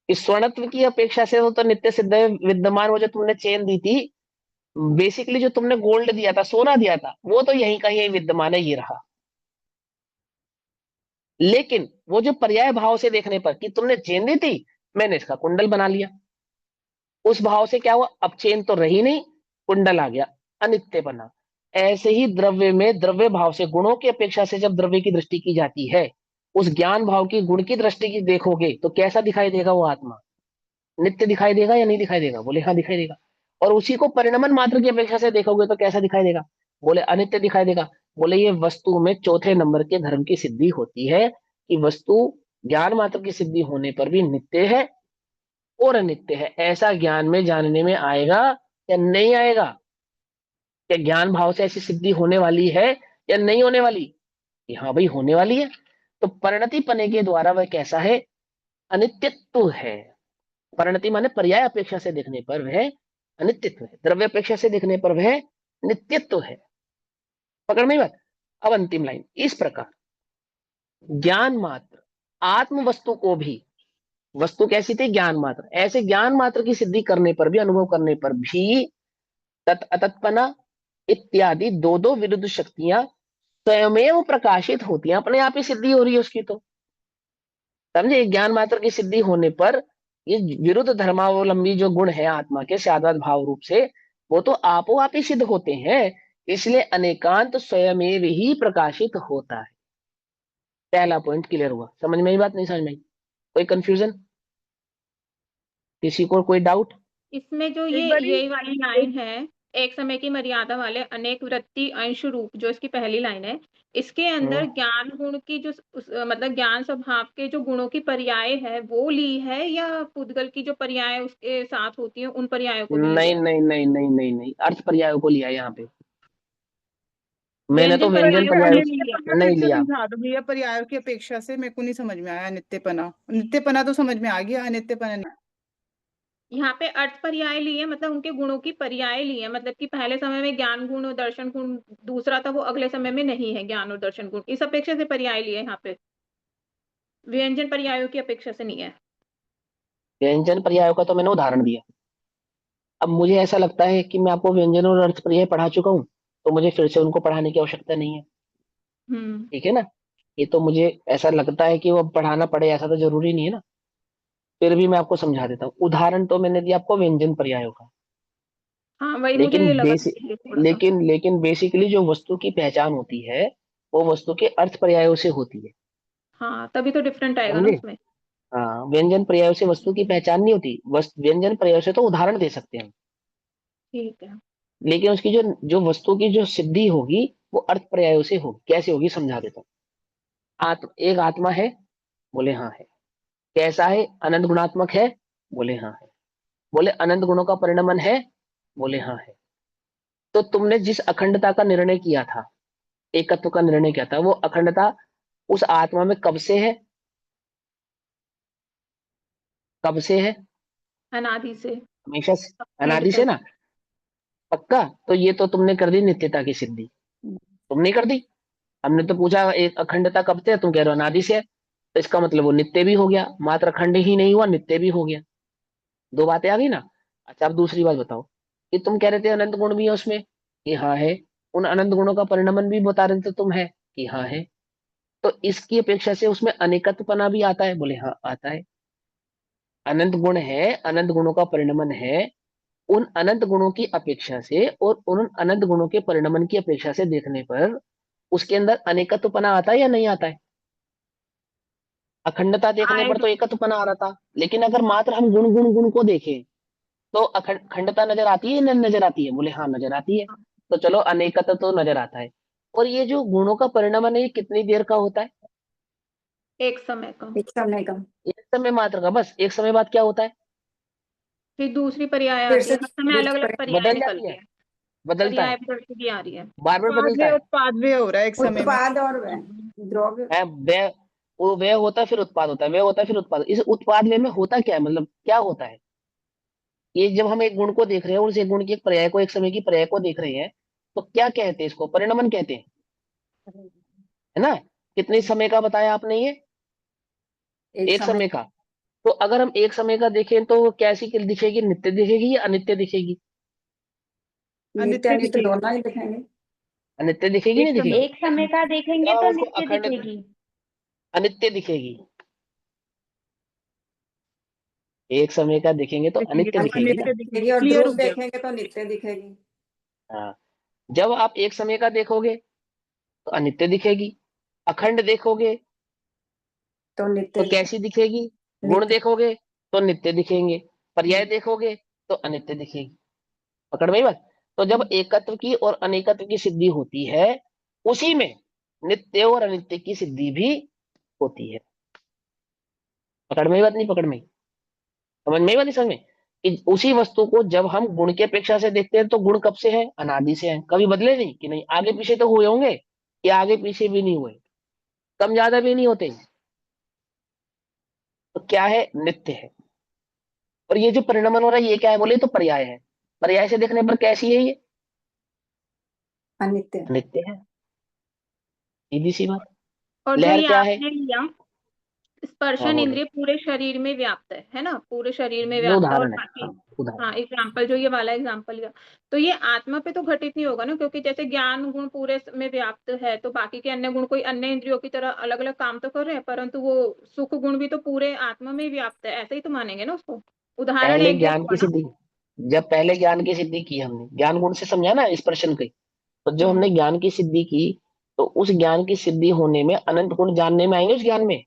इस स्वर्णत्व की अपेक्षा से वो तो नित्य सिद्ध है, विद्यमान। वो जो तुमने चेन दी थी, बेसिकली जो तुमने गोल्ड दिया था, सोना दिया था, वो तो यहीं का यही विद्यमान है, ये रहा। लेकिन वो जो पर्याय भाव से देखने पर कि तुमने चेन दी थी, मैंने इसका कुंडल बना लिया, उस भाव से क्या हुआ? अब चेन तो रही नहीं, कुंडल आ गया, अनित्य बना। ऐसे ही द्रव्य में द्रव्य भाव से, गुणों की अपेक्षा से जब द्रव्य की दृष्टि की जाती है, उस ज्ञान भाव की गुण की दृष्टि की देखोगे तो कैसा दिखाई देगा वो आत्मा? नित्य दिखाई देगा या नहीं दिखाई देगा? बोले हाँ दिखाई देगा। और उसी को परिणमन मात्र की अपेक्षा से देखोगे तो कैसा दिखाई देगा? बोले अनित्य दिखाई देगा। बोले ये वस्तु में चौथे नंबर के धर्म की सिद्धि होती है कि वस्तु ज्ञान मात्र की सिद्धि होने पर भी नित्य है और अनित्य है। ऐसा ज्ञान में जानने में आएगा या नहीं आएगा? क्या ज्ञान भाव से ऐसी सिद्धि होने वाली है या नहीं होने वाली? कि हाँ भाई होने वाली है। तो परिणति पने के द्वारा वह कैसा है? अनित्यत्व है। परिणति माने पर्याय अपेक्षा से देखने पर वह अनित्यत्व है, द्रव्य अपेक्षा से देखने पर वह नित्यत्व है। पकड़ में बात? अब अंतिम लाइन इस प्रकार, ज्ञान मात्र आत्म वस्तु को भी, वस्तु कैसी थी? ज्ञान मात्र। ऐसे ज्ञान मात्र की सिद्धि करने पर भी, अनुभव करने पर भी, अतत्पना इत्यादि दो दो विरुद्ध शक्तियां स्वयमेव प्रकाशित होती हैं, अपने आप ही सिद्धि हो रही है उसकी। तो समझे, ज्ञान मात्र की सिद्धि होने पर ये विरुद्ध धर्मावलंबी जो गुण है आत्मा के साधारण भाव रूप से, वो तो आपो आप ही सिद्ध होते हैं। इसलिए अनेकांत स्वयमेव ही प्रकाशित होता है। पहला पॉइंट क्लियर हुआ? समझ में आई बात? नहीं समझ में आई? कोई कंफ्यूजन? किसी को कोई डाउट? इसमें जो एक बारी ये वाली लाइन है, एक समय की मर्यादा वाले अनेक वृत्ति अंश रूप, जो इसकी पहली लाइन है, इसके अंदर ज्ञान गुण की जो मतलब ज्ञान स्वभाव के जो गुणों की पर्याय है वो ली है, या पुद्गल की जो पर्याय उसके साथ होती है उन पर्यायों को भी नहीं लिया है? नहीं नहीं नहीं नहीं नहीं, अर्थ पर्यायों को लिया यहाँ पे। मैंने तो व्यंजन व्यंजन पर्यायों को पर्याय नहीं लिया? नित्यपना नहीं फिर से लिया। समझा दो भैया, पर्यायों की अपेक्षा से मेरे को नहीं समझ में आया। नित्यपना, नित्यपना तो समझ में आ गया, अनित्यपना नहीं। यहाँ पे अर्थ पर्याय लिए, मतलब उनके गुणों की पर्याय ली है, मतलब कि पहले समय में ज्ञान गुण और दर्शन गुण दूसरा था, वो अगले समय में नहीं है ज्ञान और दर्शन गुण, इस अपेक्षा से पर्याय लिए यहाँ पे, व्यंजन पर्यायों की अपेक्षा से नहीं है। व्यंजन पर्यायों का तो मैंने उदाहरण दिया। अब मुझे ऐसा लगता है कि मैं आपको व्यंजन और अर्थ पर्याय पढ़ा चुका हूँ, तो मुझे फिर से उनको पढ़ाने की आवश्यकता नहीं है। हम्म। ठीक है ना? ये तो मुझे ऐसा लगता है कि वो अब पढ़ाना पड़े, ऐसा तो जरूरी नहीं है ना। फिर भी मैं आपको समझा देता हूँ। उदाहरण तो मैंने दिया आपको व्यंजन पर्यायों का। हाँ वही मुझे लेकिन ये लगा बेसिक इसलिए थोड़ा सा। लेकिन बेसिकली जो वस्तु की पहचान होती है वो वस्तु के अर्थ पर्यायों से होती है। हाँ तभी तो डिफरेंट आएगा ना समझे? उसमें। हाँ, व्यंजन पर्यायों से वस्तु की पहचान नहीं होती। व्यंजन पर्यायों से तो उदाहरण दे सकते हैं, ठीक है। लेकिन उसकी जो जो वस्तु की जो सिद्धि होगी वो अर्थ पर्यायों से होगी। कैसे होगी समझा देता हूँ। एक आत्मा है? बोले हाँ है। कैसा है? अनंत गुणात्मक है? बोले हाँ है। बोले अनंत गुणों का परिणमन है? बोले हाँ है। तो तुमने जिस अखंडता का निर्णय किया था, एकत्व का निर्णय किया था, वो अखंडता उस आत्मा में कब से है? कब से है? अनादि से। हमेशा से, अनादि से अनादिकाल। ना? पक्का? तो ये तो तुमने कर दी नित्यता की सिद्धि। तुम नहीं कर दी। हमने तो पूछा एक अखंडता कब से है, तुम कह रहे हो अनादि से है। तो इसका मतलब वो नित्य भी हो गया, मात्र अखंड ही नहीं हुआ, नित्य भी हो गया। दो बातें आ गई ना। अच्छा, अब दूसरी बात बताओ कि तुम कह रहे थे अनंत गुण भी है उसमें, कि हाँ है। उन अनंत गुणों का परिणमन भी बता रहे थे तुम, है कि हाँ है। तो इसकी अपेक्षा से उसमें अनेकत्वपना भी आता है? बोले हाँ आता है। अनंत गुण है, अनंत गुणों का परिणमन है। उन अनंत गुणों की अपेक्षा से और उन अनंत गुणों के परिणमन की अपेक्षा से देखने पर उसके अंदर अनेकत्वपना आता है या नहीं आता है? अखंडता देखने पर आएगा। तो एकत्वपना आ रहा था, लेकिन अगर मात्र हम गुण गुण गुण को देखें तो अखंडता नजर आती है, नहीं नजर आती है? बोले हाँ नजर आती है। तो चलो अनेकत्व तो नजर आता है। और ये जो गुणों का परिणमन है, ये कितनी देर का होता है? एक समय का। एक समय का। एक समय मात्र का, बस एक समय बाद क्या होता है? फिर दूसरी पर्याय फिर आती है, से हर समय अलग अलग पर्याय बदल जाती निकलती है, है। बदलता पर्याय है, बदलती भी आ रही है। बार बार बदलता है। उत्पाद व्यय हो रहा है एक समय में। उत्पाद और द्रव्य। है व्यय। वो व्यय होता है फिर उत्पाद होता है, व्यय होता है फिर उत्पाद। इस उत्पाद व्यय में होता क्या है, मतलब क्या होता है? ये जब हम एक गुण को देख रहे हैं और उस एक गुण की एक पर्याय को, एक समय की पर्याय को देख रहे हैं, तो क्या कहते हैं? इसको परिणमन कहते हैं, है ना? कितने समय का बताया आपने ये? एक एक समय। समय का। तो अगर हम एक समय का देखें तो वो कैसी दिखेगी? नित्य दिखेगी या अनित्य दिखेगी? नित्य अनित्य अनित्य दिखेगी। दोनों ही दिखेंगे। अनित्य दिखेगी, एक नहीं समय। दिखेगी? एक समय का देखेंगे जब हम तो उसको नित्य अखंड, दिखेगी। अनित्य दिखेगी। एक समय का देखेंगे तो दिखेंगे अनित्य तो दिखेगी ना? अनित्य दिखेगी दिखेगी, और क्लियर हो ध्रुव गया। देखेंगे तो नित्य दिखेगी। हाँ। जब आप एक समय का देखोगे तो अनित्य दिखेगी। अखंड देखोगे तो तो नित्य कैसी दिखेगी। दिखेगी? गुण नित्य। देखोगे तो नित्य दिखेंगे। पर्याय देखोगे तो अनित्य दिखेगी। पकड़ में आई बात? तो जब एकत्व की और अनेकत्व की सिद्धि होती है, उसी में नित्य और अनित्य की सिद्धि भी होती है। पकड़ में आई बात? नहीं पकड़ में आई? समझ में आई बात? नहीं समझ में? कि उसी वस्तु को जब हम गुण की अपेक्षा से देखते हैं तो गुण कब से है? अनादि से है। कभी बदले नहीं कि नहीं, आगे पीछे तो हुए होंगे, कि आगे पीछे भी नहीं हुए, कम ज्यादा भी नहीं होते। तो क्या है? नित्य है। और ये जो परिणमन हो रहा है ये क्या है? बोले तो पर्याय है। पर्याय से देखने पर कैसी है ये? अनित्य। नित्य है। सीधी सी बात। और जो लहर ये क्या है? आपने लिया हाँ स्पर्शन बोलो। इंद्रिय पूरे शरीर में व्याप्त है ना? पूरे शरीर में ये व्याप्त है और उदाहरण है, बाकी। हाँ उदाहरण। हाँ, एग्जाम्पल जो ये वाला एग्जाम्पल लिया, तो ये आत्मा पे तो घटित नहीं होगा ना, क्योंकि जैसे ज्ञान गुण पूरे में व्याप्त है तो बाकी के अन्य गुण कोई अन्य इंद्रियों की तरह अलग अलग काम तो कर रहे हैं, परंतु वो सुख गुण भी तो पूरे आत्मा में ही व्याप्त है, ऐसे ही तो मानेंगे ना उसको। उदाहरण पहले एक जैसा ज्ञान हुआ की ना। सिद्धि, जब पहले ज्ञान की सिद्धि की हमने, ज्ञान गुण से समझा ना इस प्रश्न के, तो जब हमने हम्म। ज्ञान की सिद्धि की, तो उस ज्ञान की सिद्धि होने में अनंत गुण जानने में आएंगे उस ज्ञान में।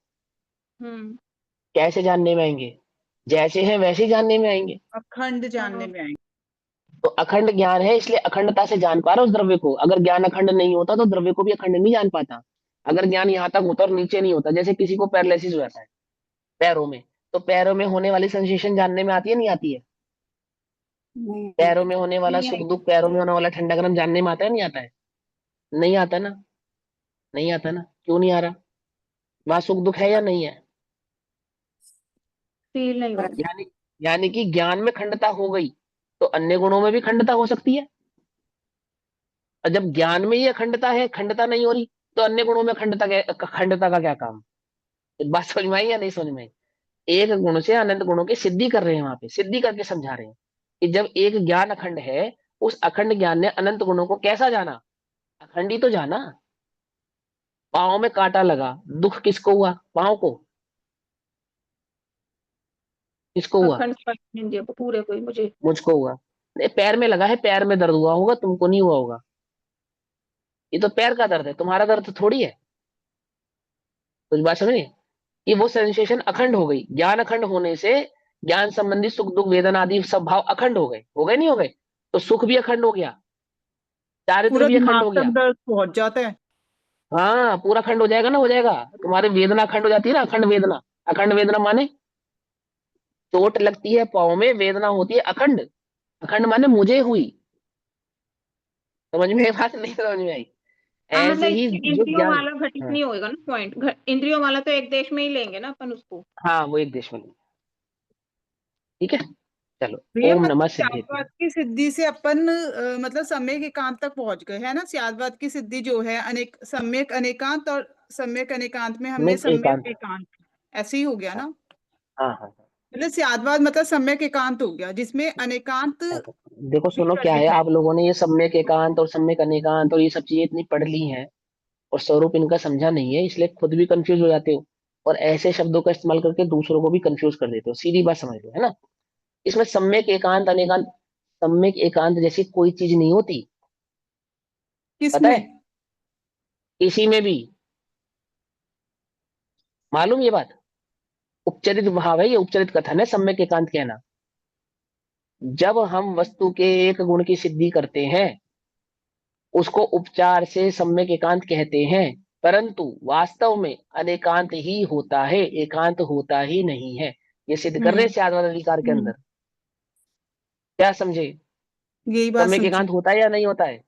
हम्म। कैसे जानने में आएंगे? जैसे हैं वैसे ही जानने में आएंगे। अखंड जानने हाँ। में आएंगे। तो अखंड ज्ञान है, इसलिए अखंडता से जान पा रहा उस द्रव्य को। अगर ज्ञान अखंड नहीं होता तो द्रव्य को भी अखंड नहीं जान पाता। अगर ज्ञान यहाँ तक होता और नीचे नहीं होता, जैसे किसी को पैरालिसिस हो जाता है पैरों में, तो पैरों में होने वाली सेंसेशन जानने में आती है, नहीं आती है? नहीं। पैरों में होने वाला नहीं सुख आएगी। दुख, पैरों में होने वाला ठंडा गर्म जानने में आता है, नहीं आता है? नहीं आता ना? नहीं आता ना? क्यों नहीं आ रहा? वहां सुख दुख है या नहीं है? फील नहीं होगा। यानी यानी कि ज्ञान में खंडता हो गई तो अन्य गुणों में भी खंडता हो सकती है। और जब ज्ञान में ही अखंडता है, खंडता नहीं हो रही, तो अन्य गुणों में खंडता का क्या काम? एक बात समझ में आई या नहीं समझ में आई? एक गुण से अनंत गुणों की सिद्धि कर रहे हैं, वहां पे सिद्धि करके समझा रहे हैं कि जब एक ज्ञान अखंड है, उस अखंड ज्ञान ने अनंत गुणों को कैसा जाना? अखंड ही तो जाना। पाँव में कांटा लगा, दुख किसको हुआ? पाँव को। किसको हुआ? अखंड स्पर्श इंद्रिय को पूरे कोई मुझे। मुझको हुआ। नहीं, पैर में लगा है, पैर में दर्द हुआ होगा, तुमको नहीं हुआ होगा। ये तो पैर का दर्द है, तुम्हारा दर्द थोड़ी है। कुछ बात समझिए कि वो सेंसेशन अखंड हो गई। ज्ञान अखंड होने से ज्ञान संबंधी सुख दुख वेदना आदि सब भाव अखंड हो गए नहीं हो गए? तो सुख भी अखंड हो गया, चारित्र पूरा भी अखंड दिमाग हो तक गया। दर्द पहुंच जाता है। हाँ पूरा खंड हो जाएगा ना, हो जाएगा। तुम्हारी वेदना अखंड हो जाती है ना, अखंड वेदना। अखंड वेदना माने चोट लगती है पाँव में, वेदना होती है अखंड। अखंड माने मुझे हुई। समझ में आई बात, नहीं समझ में आई? हाँ ऐसे मतलब ही इसमें जो इंद्रियों ज्ञान। वाला घटित हाँ नहीं होएगा ना पॉइंट, इंद्रियों वाला तो एक देश में ही लेंगे ना अपन उसको। हाँ, वो एक देश में नहीं। ठीक है, चलो। भैया ओम मतलब नमः स्यादवाद सिद्धेति। की सिद्धि से अपन मतलब सम्यक एकांत तक पहुंच गए है ना। स्यादवाद की सिद्धि जो है अनेक सम्यक अनेकांत, और सम्यक अनेकांत में हमने में सम्यक एकांत। एकांत, ऐसे ही हो गया हाँ ना। हाँ हाँ हाँ। मतलब स्यादवाद मतलब सम्यक एकांत हो गया, जिसमें अनेकांत ऐसा। देखो भी सुनो, क्या है, घटित है। आप लोगों ने ये सम्यक एकांत और सम्यक अनेकांत और ये सब चीजें इतनी पढ़ ली हैं और स्वरूप इनका समझा नहीं है, इसलिए खुद भी कंफ्यूज हो जाते हो और ऐसे शब्दों का इस्तेमाल करके दूसरों को भी कंफ्यूज कर देते हो। सीधी बात समझ लो, है ना। इसमें सम्यक एकांत अनेकांत, सम्यक एकांत जैसी कोई चीज नहीं होती, पता है? किसमें? किसी में भी। मालूम ये बात? उपचरित भाव है, ये उपचरित कथन है सम्यक एकांत कहना। जब हम वस्तु के एक गुण की सिद्धि करते हैं, उसको उपचार से सम्यक एकांत कहते हैं, परंतु वास्तव में अनेकांत ही होता है, एकांत होता ही नहीं है। ये सिद्ध कर रहे हैं हम्म। स्याद्वाद अधिकार के हम्म। अंदर। क्या समझे? यही बात सम्यक समझी। एकांत होता है या नहीं होता है?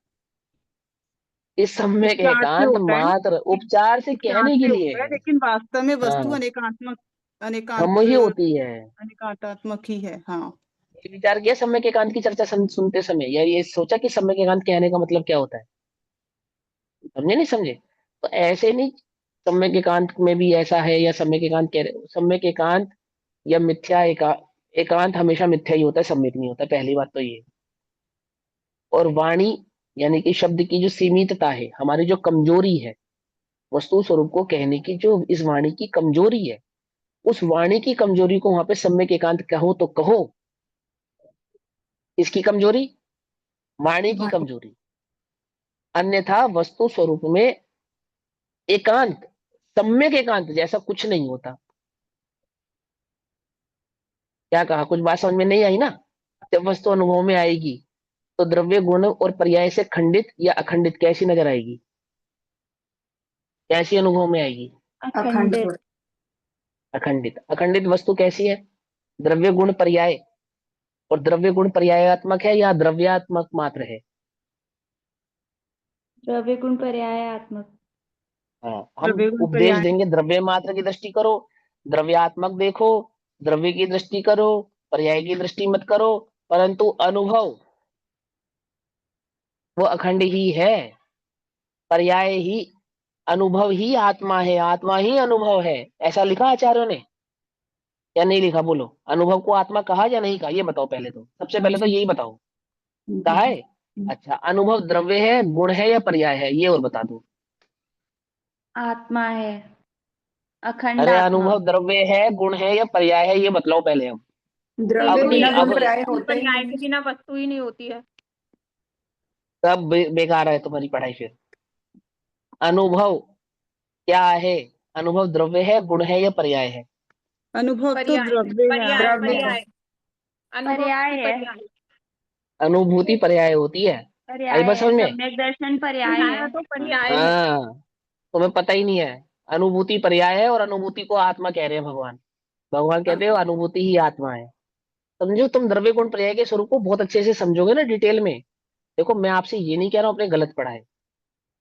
इस सम्यक उपचार से एकांत होता है ना। मात्र उपचार से उपचार कहने के से लिए होता है, है। लेकिन वास्तव में वस्तु हाँ, अनेकात्मक, हम अनेकांत ही होती है। अनेकांतात्मक ही है। हाँ। ये विचार किया सम्यक एकांत की चर्चा सुनते समय, या ये सोचा कि सम्यक एकांत कहने का मतलब क्या होता है? समझे नहीं समझे? तो ऐसे नहीं, सम्यक एकांत में भी ऐसा है या सम्यक एकांत कह रहे, सम्यक एकांत या मिथ्या एकांत हमेशा मिथ्या ही होता है, सम्यक नहीं होता। पहली बात तो ये। और वाणी यानी कि शब्द की जो सीमितता है, हमारी जो कमजोरी है, वस्तु स्वरूप को कहने की जो इस वाणी की कमजोरी है, उस वाणी की कमजोरी को वहां पे सम्यक एकांत कहो तो कहो। इसकी कमजोरी, वाणी की वाणी। कमजोरी। अन्यथा वस्तु स्वरूप में एकांत, सम्यक एकांत जैसा कुछ नहीं होता। क्या कहा? कुछ बात समझ में नहीं आई ना? जब वस्तु अनुभव में आएगी तो द्रव्य गुण और पर्याय से खंडित या अखंडित कैसी नजर आएगी? कैसी अनुभव में आएगी? अखंडित। अखंडित। अखंडित वस्तु कैसी है? द्रव्य गुण पर्याय। और द्रव्य गुण पर्यायात्मक है या द्रव्यात्मक मात्र है? द्रव्य गुण पर्यायात्मक। हाँ, हम द्रव्य गुण उपदेश पर्याय। देंगे द्रव्य मात्र की दृष्टि करो, द्रव्यात्मक देखो, द्रव्य की दृष्टि करो, पर्याय की दृष्टि मत करो। परंतु अनुभव वो अखंड ही है। पर्याय ही, अनुभव ही आत्मा है, आत्मा ही अनुभव है। ऐसा लिखा आचार्यों ने या नहीं लिखा? बोलो, अनुभव को आत्मा कहा या नहीं कहा, ये बताओ पहले तो, सबसे पहले तो यही बताओ। कहा है? अच्छा, अनुभव द्रव्य है, गुण है या पर्याय है, ये और बता दो। आत्मा है, अखंड अरे, आत्मा। अनुभव द्रव्य है, गुण है या पर्याय है, ये बतलाओ पहले हम। देखो अब ये नहीं, तो अब पर्याय के बिना वस्तु ही नहीं होती है। सब बेकार है तुम्हारी पढ़ाई फिर। अनुभव क्या है? अनुभव द्रव्य है, गुण है या पर्याय है? अनुभव तो पर्याय द्रव्य है। पर्याय पर्याय पर्याय अनुभूति है। पर्याय। अनुभूति पर्याय होती है। आई पर्याय बात है, समझ में? सम्यक दर्शन पर्याय पर्याय है। तो पर्याय है। हाँ, तुम्हें पता ही नहीं है। अनुभूति पर्याय है और अनुभूति को आत्मा कह रहे हैं भगवान। भगवान कहते हो अनुभूति ही आत्मा है। समझो, तुम द्रव्य गुण पर्याय के स्वरूप को बहुत अच्छे से समझोगे ना डिटेल में। देखो, मैं आपसे ये नहीं कह रहा हूँ आपने गलत पढ़ा है,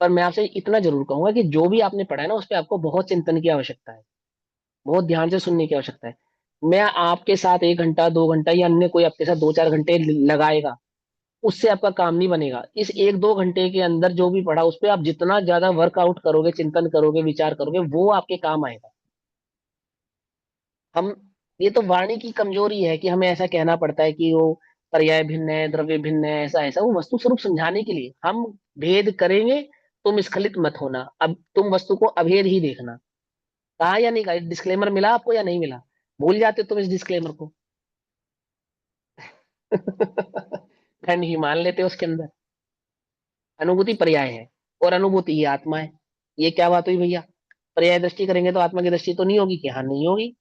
पर मैं आपसे इतना जरूर कहूंगा कि जो भी आपने पढ़ा है ना, उस पर आपको बहुत चिंतन की आवश्यकता है, बहुत ध्यान से सुनने की आवश्यकता है। मैं आपके साथ 1 घंटा 2 घंटा या अन्य कोई आपके साथ 2 4 घंटे लगाएगा, उससे आपका काम नहीं बनेगा। इस 1 2 घंटे के अंदर जो भी पढ़ा, उस पर आप जितना ज्यादा वर्कआउट करोगे, चिंतन करोगे, विचार करोगे, वो आपके काम आएगा। हम, ये तो वाणी की कमजोरी है कि हमें ऐसा कहना पड़ता है कि वो पर्याय भिन्न है, द्रव्य भिन्न है, ऐसा ऐसा। वो वस्तु स्वरूप समझाने के लिए हम भेद करेंगे। तुम स्खलित मत होना, अब तुम वस्तु को अभेद ही देखना। कहा या नहीं कहा? डिस्क्लेमर मिला आपको या नहीं मिला? भूल जाते हो तुम इस डिस्क्लेमर को। खंड ही मान लेते हो उसके अंदर। अनुभूति पर्याय है और अनुभूति ही आत्मा है। ये क्या बात हुई भैया? पर्याय दृष्टि करेंगे तो आत्मा की दृष्टि तो नहीं होगी कि? हाँ, नहीं होगी।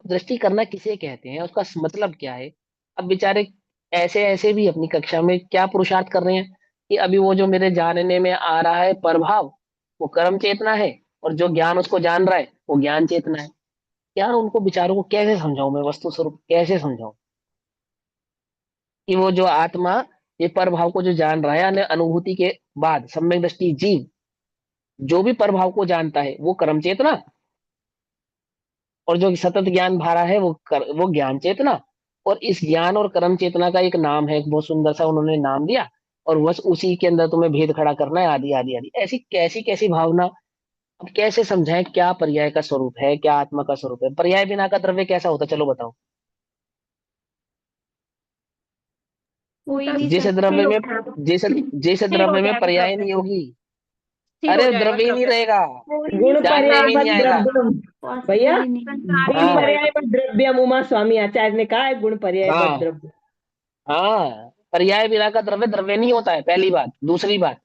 दृष्टि करना किसे कहते हैं, उसका मतलब क्या है? अब बेचारे ऐसे ऐसे भी अपनी कक्षा में क्या पुरुषार्थ कर रहे हैं कि अभी वो जो मेरे जानने में आ रहा है प्रभाव, वो कर्म चेतना है, और जो ज्ञान उसको जान रहा है वो ज्ञान चेतना है। यार उनको विचारों को कैसे समझाऊं मैं, वस्तु स्वरूप कैसे समझाऊं कि वो जो आत्मा ये पर भाव को जो जान रहा है, यानी अनुभूति के बाद सम्यक दृष्टि जीव जो भी पर भाव को जानता है वो कर्म चेतना, और जो सतत ज्ञान भारा है वो ज्ञान चेतना। और इस ज्ञान और कर्म चेतना का एक नाम है, एक बहुत सुंदर सा उन्होंने नाम दिया, और बस उसी के अंदर तुम्हें भेद खड़ा करना है, आदि आदि आदि। ऐसी कैसी कैसी भावना। अब कैसे समझाएं क्या पर्याय का स्वरूप है, क्या आत्मा का स्वरूप है? पर्याय बिना का द्रव्य कैसा होता है, चलो बताओ। कोई नहीं जैसे सर। द्रव्य में जैसे जैसे स्थिर हो द्रव्य में जाएगा पर्याय द्रव्य, नहीं होगी, स्थिर हो अरे जाएगा द्रव्य ही नहीं द्रव्य। रहेगा, कोई नहीं गुण सर, जानने पर्याय में ही नहीं आएगा। द्रव्यम। भैया, पॉसिबल ही नहीं है। संसार ही गुण हो हाँ पर्याय जाएगा। द्रव्यम, उमा स्वामी आचार्य ने कहा है गुण पर्याय हाँ द्रव्य। हाँ, पर्याय बिना का द्रव्य द्रव्य नहीं होता है, पहली बात। दूसरी बात,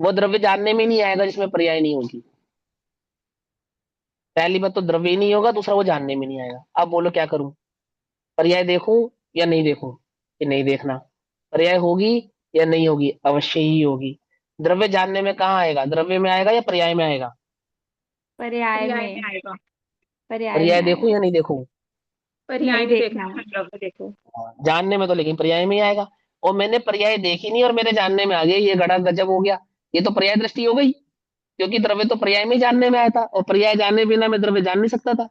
वो द्रव्य जानने में ही नहीं आएगा जिसमें पर्याय नहीं होगी। पहली बात तो द्रव्य ही नहीं होगा, दूसरा वो जानने में नहीं आएगा। अब बोलो क्या करूं, पर्याय देखूं या नहीं देखूं? कि नहीं देखना। पर्याय होगी या नहीं होगी? अवश्य ही होगी। द्रव्य जानने में कहाँ आएगा, द्रव्य में आएगा या पर्याय में आएगा? पर्याय पर्याय में में, आएगा। पर्याय में पर्याय देखूं आएगा। या नहीं देखूं? पर्याय नहीं में देखना देखना है। है, द्रव्य देखो। जानने में तो लेकिन पर्याय में ही आएगा। और मैंने पर्याय देखी नहीं और मेरे जानने में आ गया, ये गड़ा गजब हो गया। ये तो पर्याय दृष्टि हो गई, क्योंकि द्रव्य तो पर्याय में ही जानने में आया था, और पर्याय जानने बिना मैं द्रव्य जान नहीं सकता था।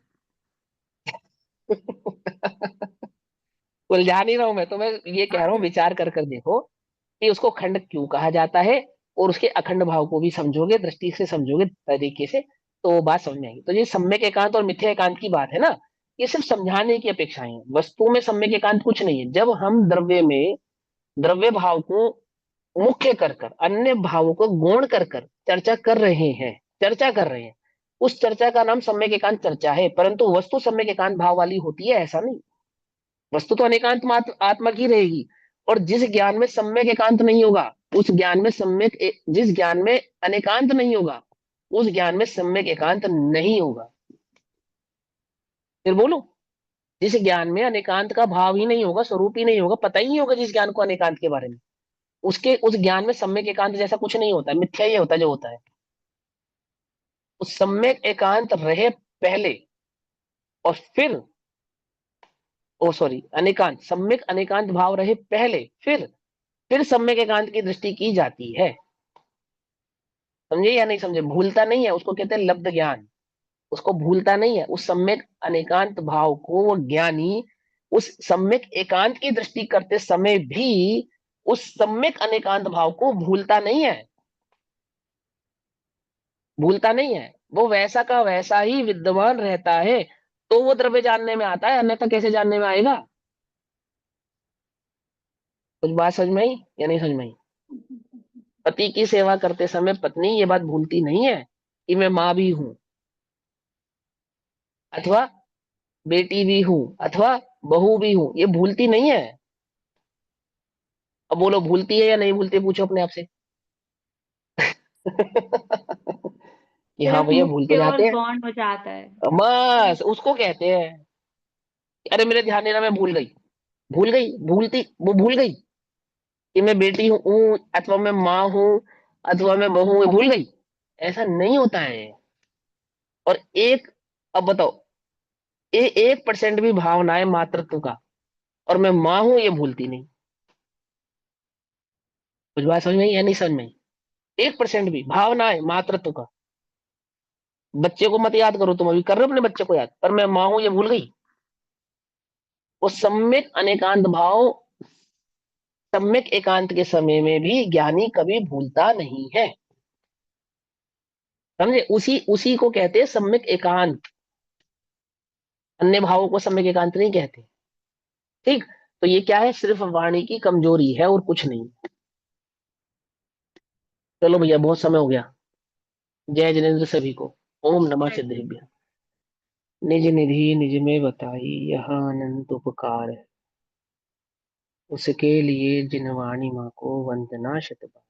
उलझा नहीं रहा हूं मैं तो, मैं ये कह रहा हूँ विचार कर कर देखो कि उसको खंड क्यों कहा जाता है, और उसके अखंड भाव को भी समझोगे, दृष्टि से समझोगे तरीके से, तो वो बात समझ में आएगी। तो ये सम्यक एकांत और मिथ्या एकांत की बात है ना, ये सिर्फ समझाने की अपेक्षाएं हैं। वस्तु में सम्यक एकांत कुछ नहीं है। जब हम द्रव्य में द्रव्य भाव को मुख्य कर कर अन्य भावों को गौण कर कर चर्चा कर रहे हैं, उस चर्चा का नाम सम्यक एकांत चर्चा है। परंतु वस्तु सम्यक एकांत भाव वाली होती है ऐसा नहीं। वस्तु तो अनेकांत मात्र आत्मा की रहेगी। और जिस ज्ञान में सम्यक एकांत नहीं होगा, उस ज्ञान में जिस ज्ञान में अनेकांत नहीं होगा, उस ज्ञान में सम्यक एकांत नहीं होगा। फिर बोलो, जिस ज्ञान में अनेकांत का भाव ही नहीं होगा, स्वरूप ही नहीं होगा, पता ही नहीं होगा जिस ज्ञान को अनेकांत के बारे में, उसके उस ज्ञान में सम्यक एकांत जैसा कुछ नहीं होता है, मिथ्या ही होता है जो होता है। उस सम्यक एकांत रहे पहले, और फिर ओ सॉरी अनेकांत, सम्यक अनेकांत भाव रहे पहले, फिर सम्यक एकांत की दृष्टि की जाती है। समझे या नहीं समझे? भूलता नहीं है, उसको कहते हैं लब्ध ज्ञान। उसको भूलता नहीं है, उस सम्यक अनेकांत भाव को वो ज्ञानी उस सम्यक एकांत की दृष्टि करते समय भी उस सम्यक अनेकांत भाव को भूलता नहीं है, भूलता नहीं है। वो वैसा का वैसा ही विद्यमान रहता है, तो वो द्रव्य जानने में आता है, अन्यथा कैसे जानने में आएगा? कुछ बात समझ में आई या नहीं समझ में आई? पति की सेवा करते समय पत्नी ये बात भूलती नहीं है कि मैं माँ भी हूं, अथवा बेटी भी हूं, अथवा बहू भी हूं, ये भूलती नहीं है। अब बोलो भूलती है या नहीं भूलती है, पूछो अपने आप से। कि हाँ सिर्फ भैया भूल तो मुख्य और जाते हैं। गौण हो जाता है। बस उसको कहते हैं अरे मेरे ध्यान नहीं रहा, मैं भूल गई। भूल गई, भूलती वो भूल गई कि मैं बेटी हूँ, अथवा मैं माँ हूँ, अथवा मैं बहू हूँ, भूल गई। ऐसा नहीं होता है। और एक, अब बताओ, 1% भी भावना है मातृत्व का, और मैं माँ हूं, ये भूलती नहीं। कुछ बात समझ में आई या नहीं समझ में आई? 1% भी भावना है मातृत्व का। बच्चे को मत याद करो, तुम अभी कर रहे हो अपने बच्चे को याद, पर मैं माँ हूं ये भूल गई। वो सम्यक अनेकांत भाव सम्यक एकांत के समय में भी ज्ञानी कभी भूलता नहीं है। समझे? उसी उसी को कहते हैं सम्यक एकांत, अन्य भावों को सम्यक एकांत नहीं कहते। ठीक, तो ये क्या है, सिर्फ वाणी की कमजोरी है और कुछ नहीं। चलो भैया बहुत समय हो गया। जय जिनेन्द्र सभी को। ओम नमः सिद्धेभ्य। निज निधि निज में बताई, यह अनंत उपकार है, उसके लिए जिन वाणी माँ को वंदना शतबार।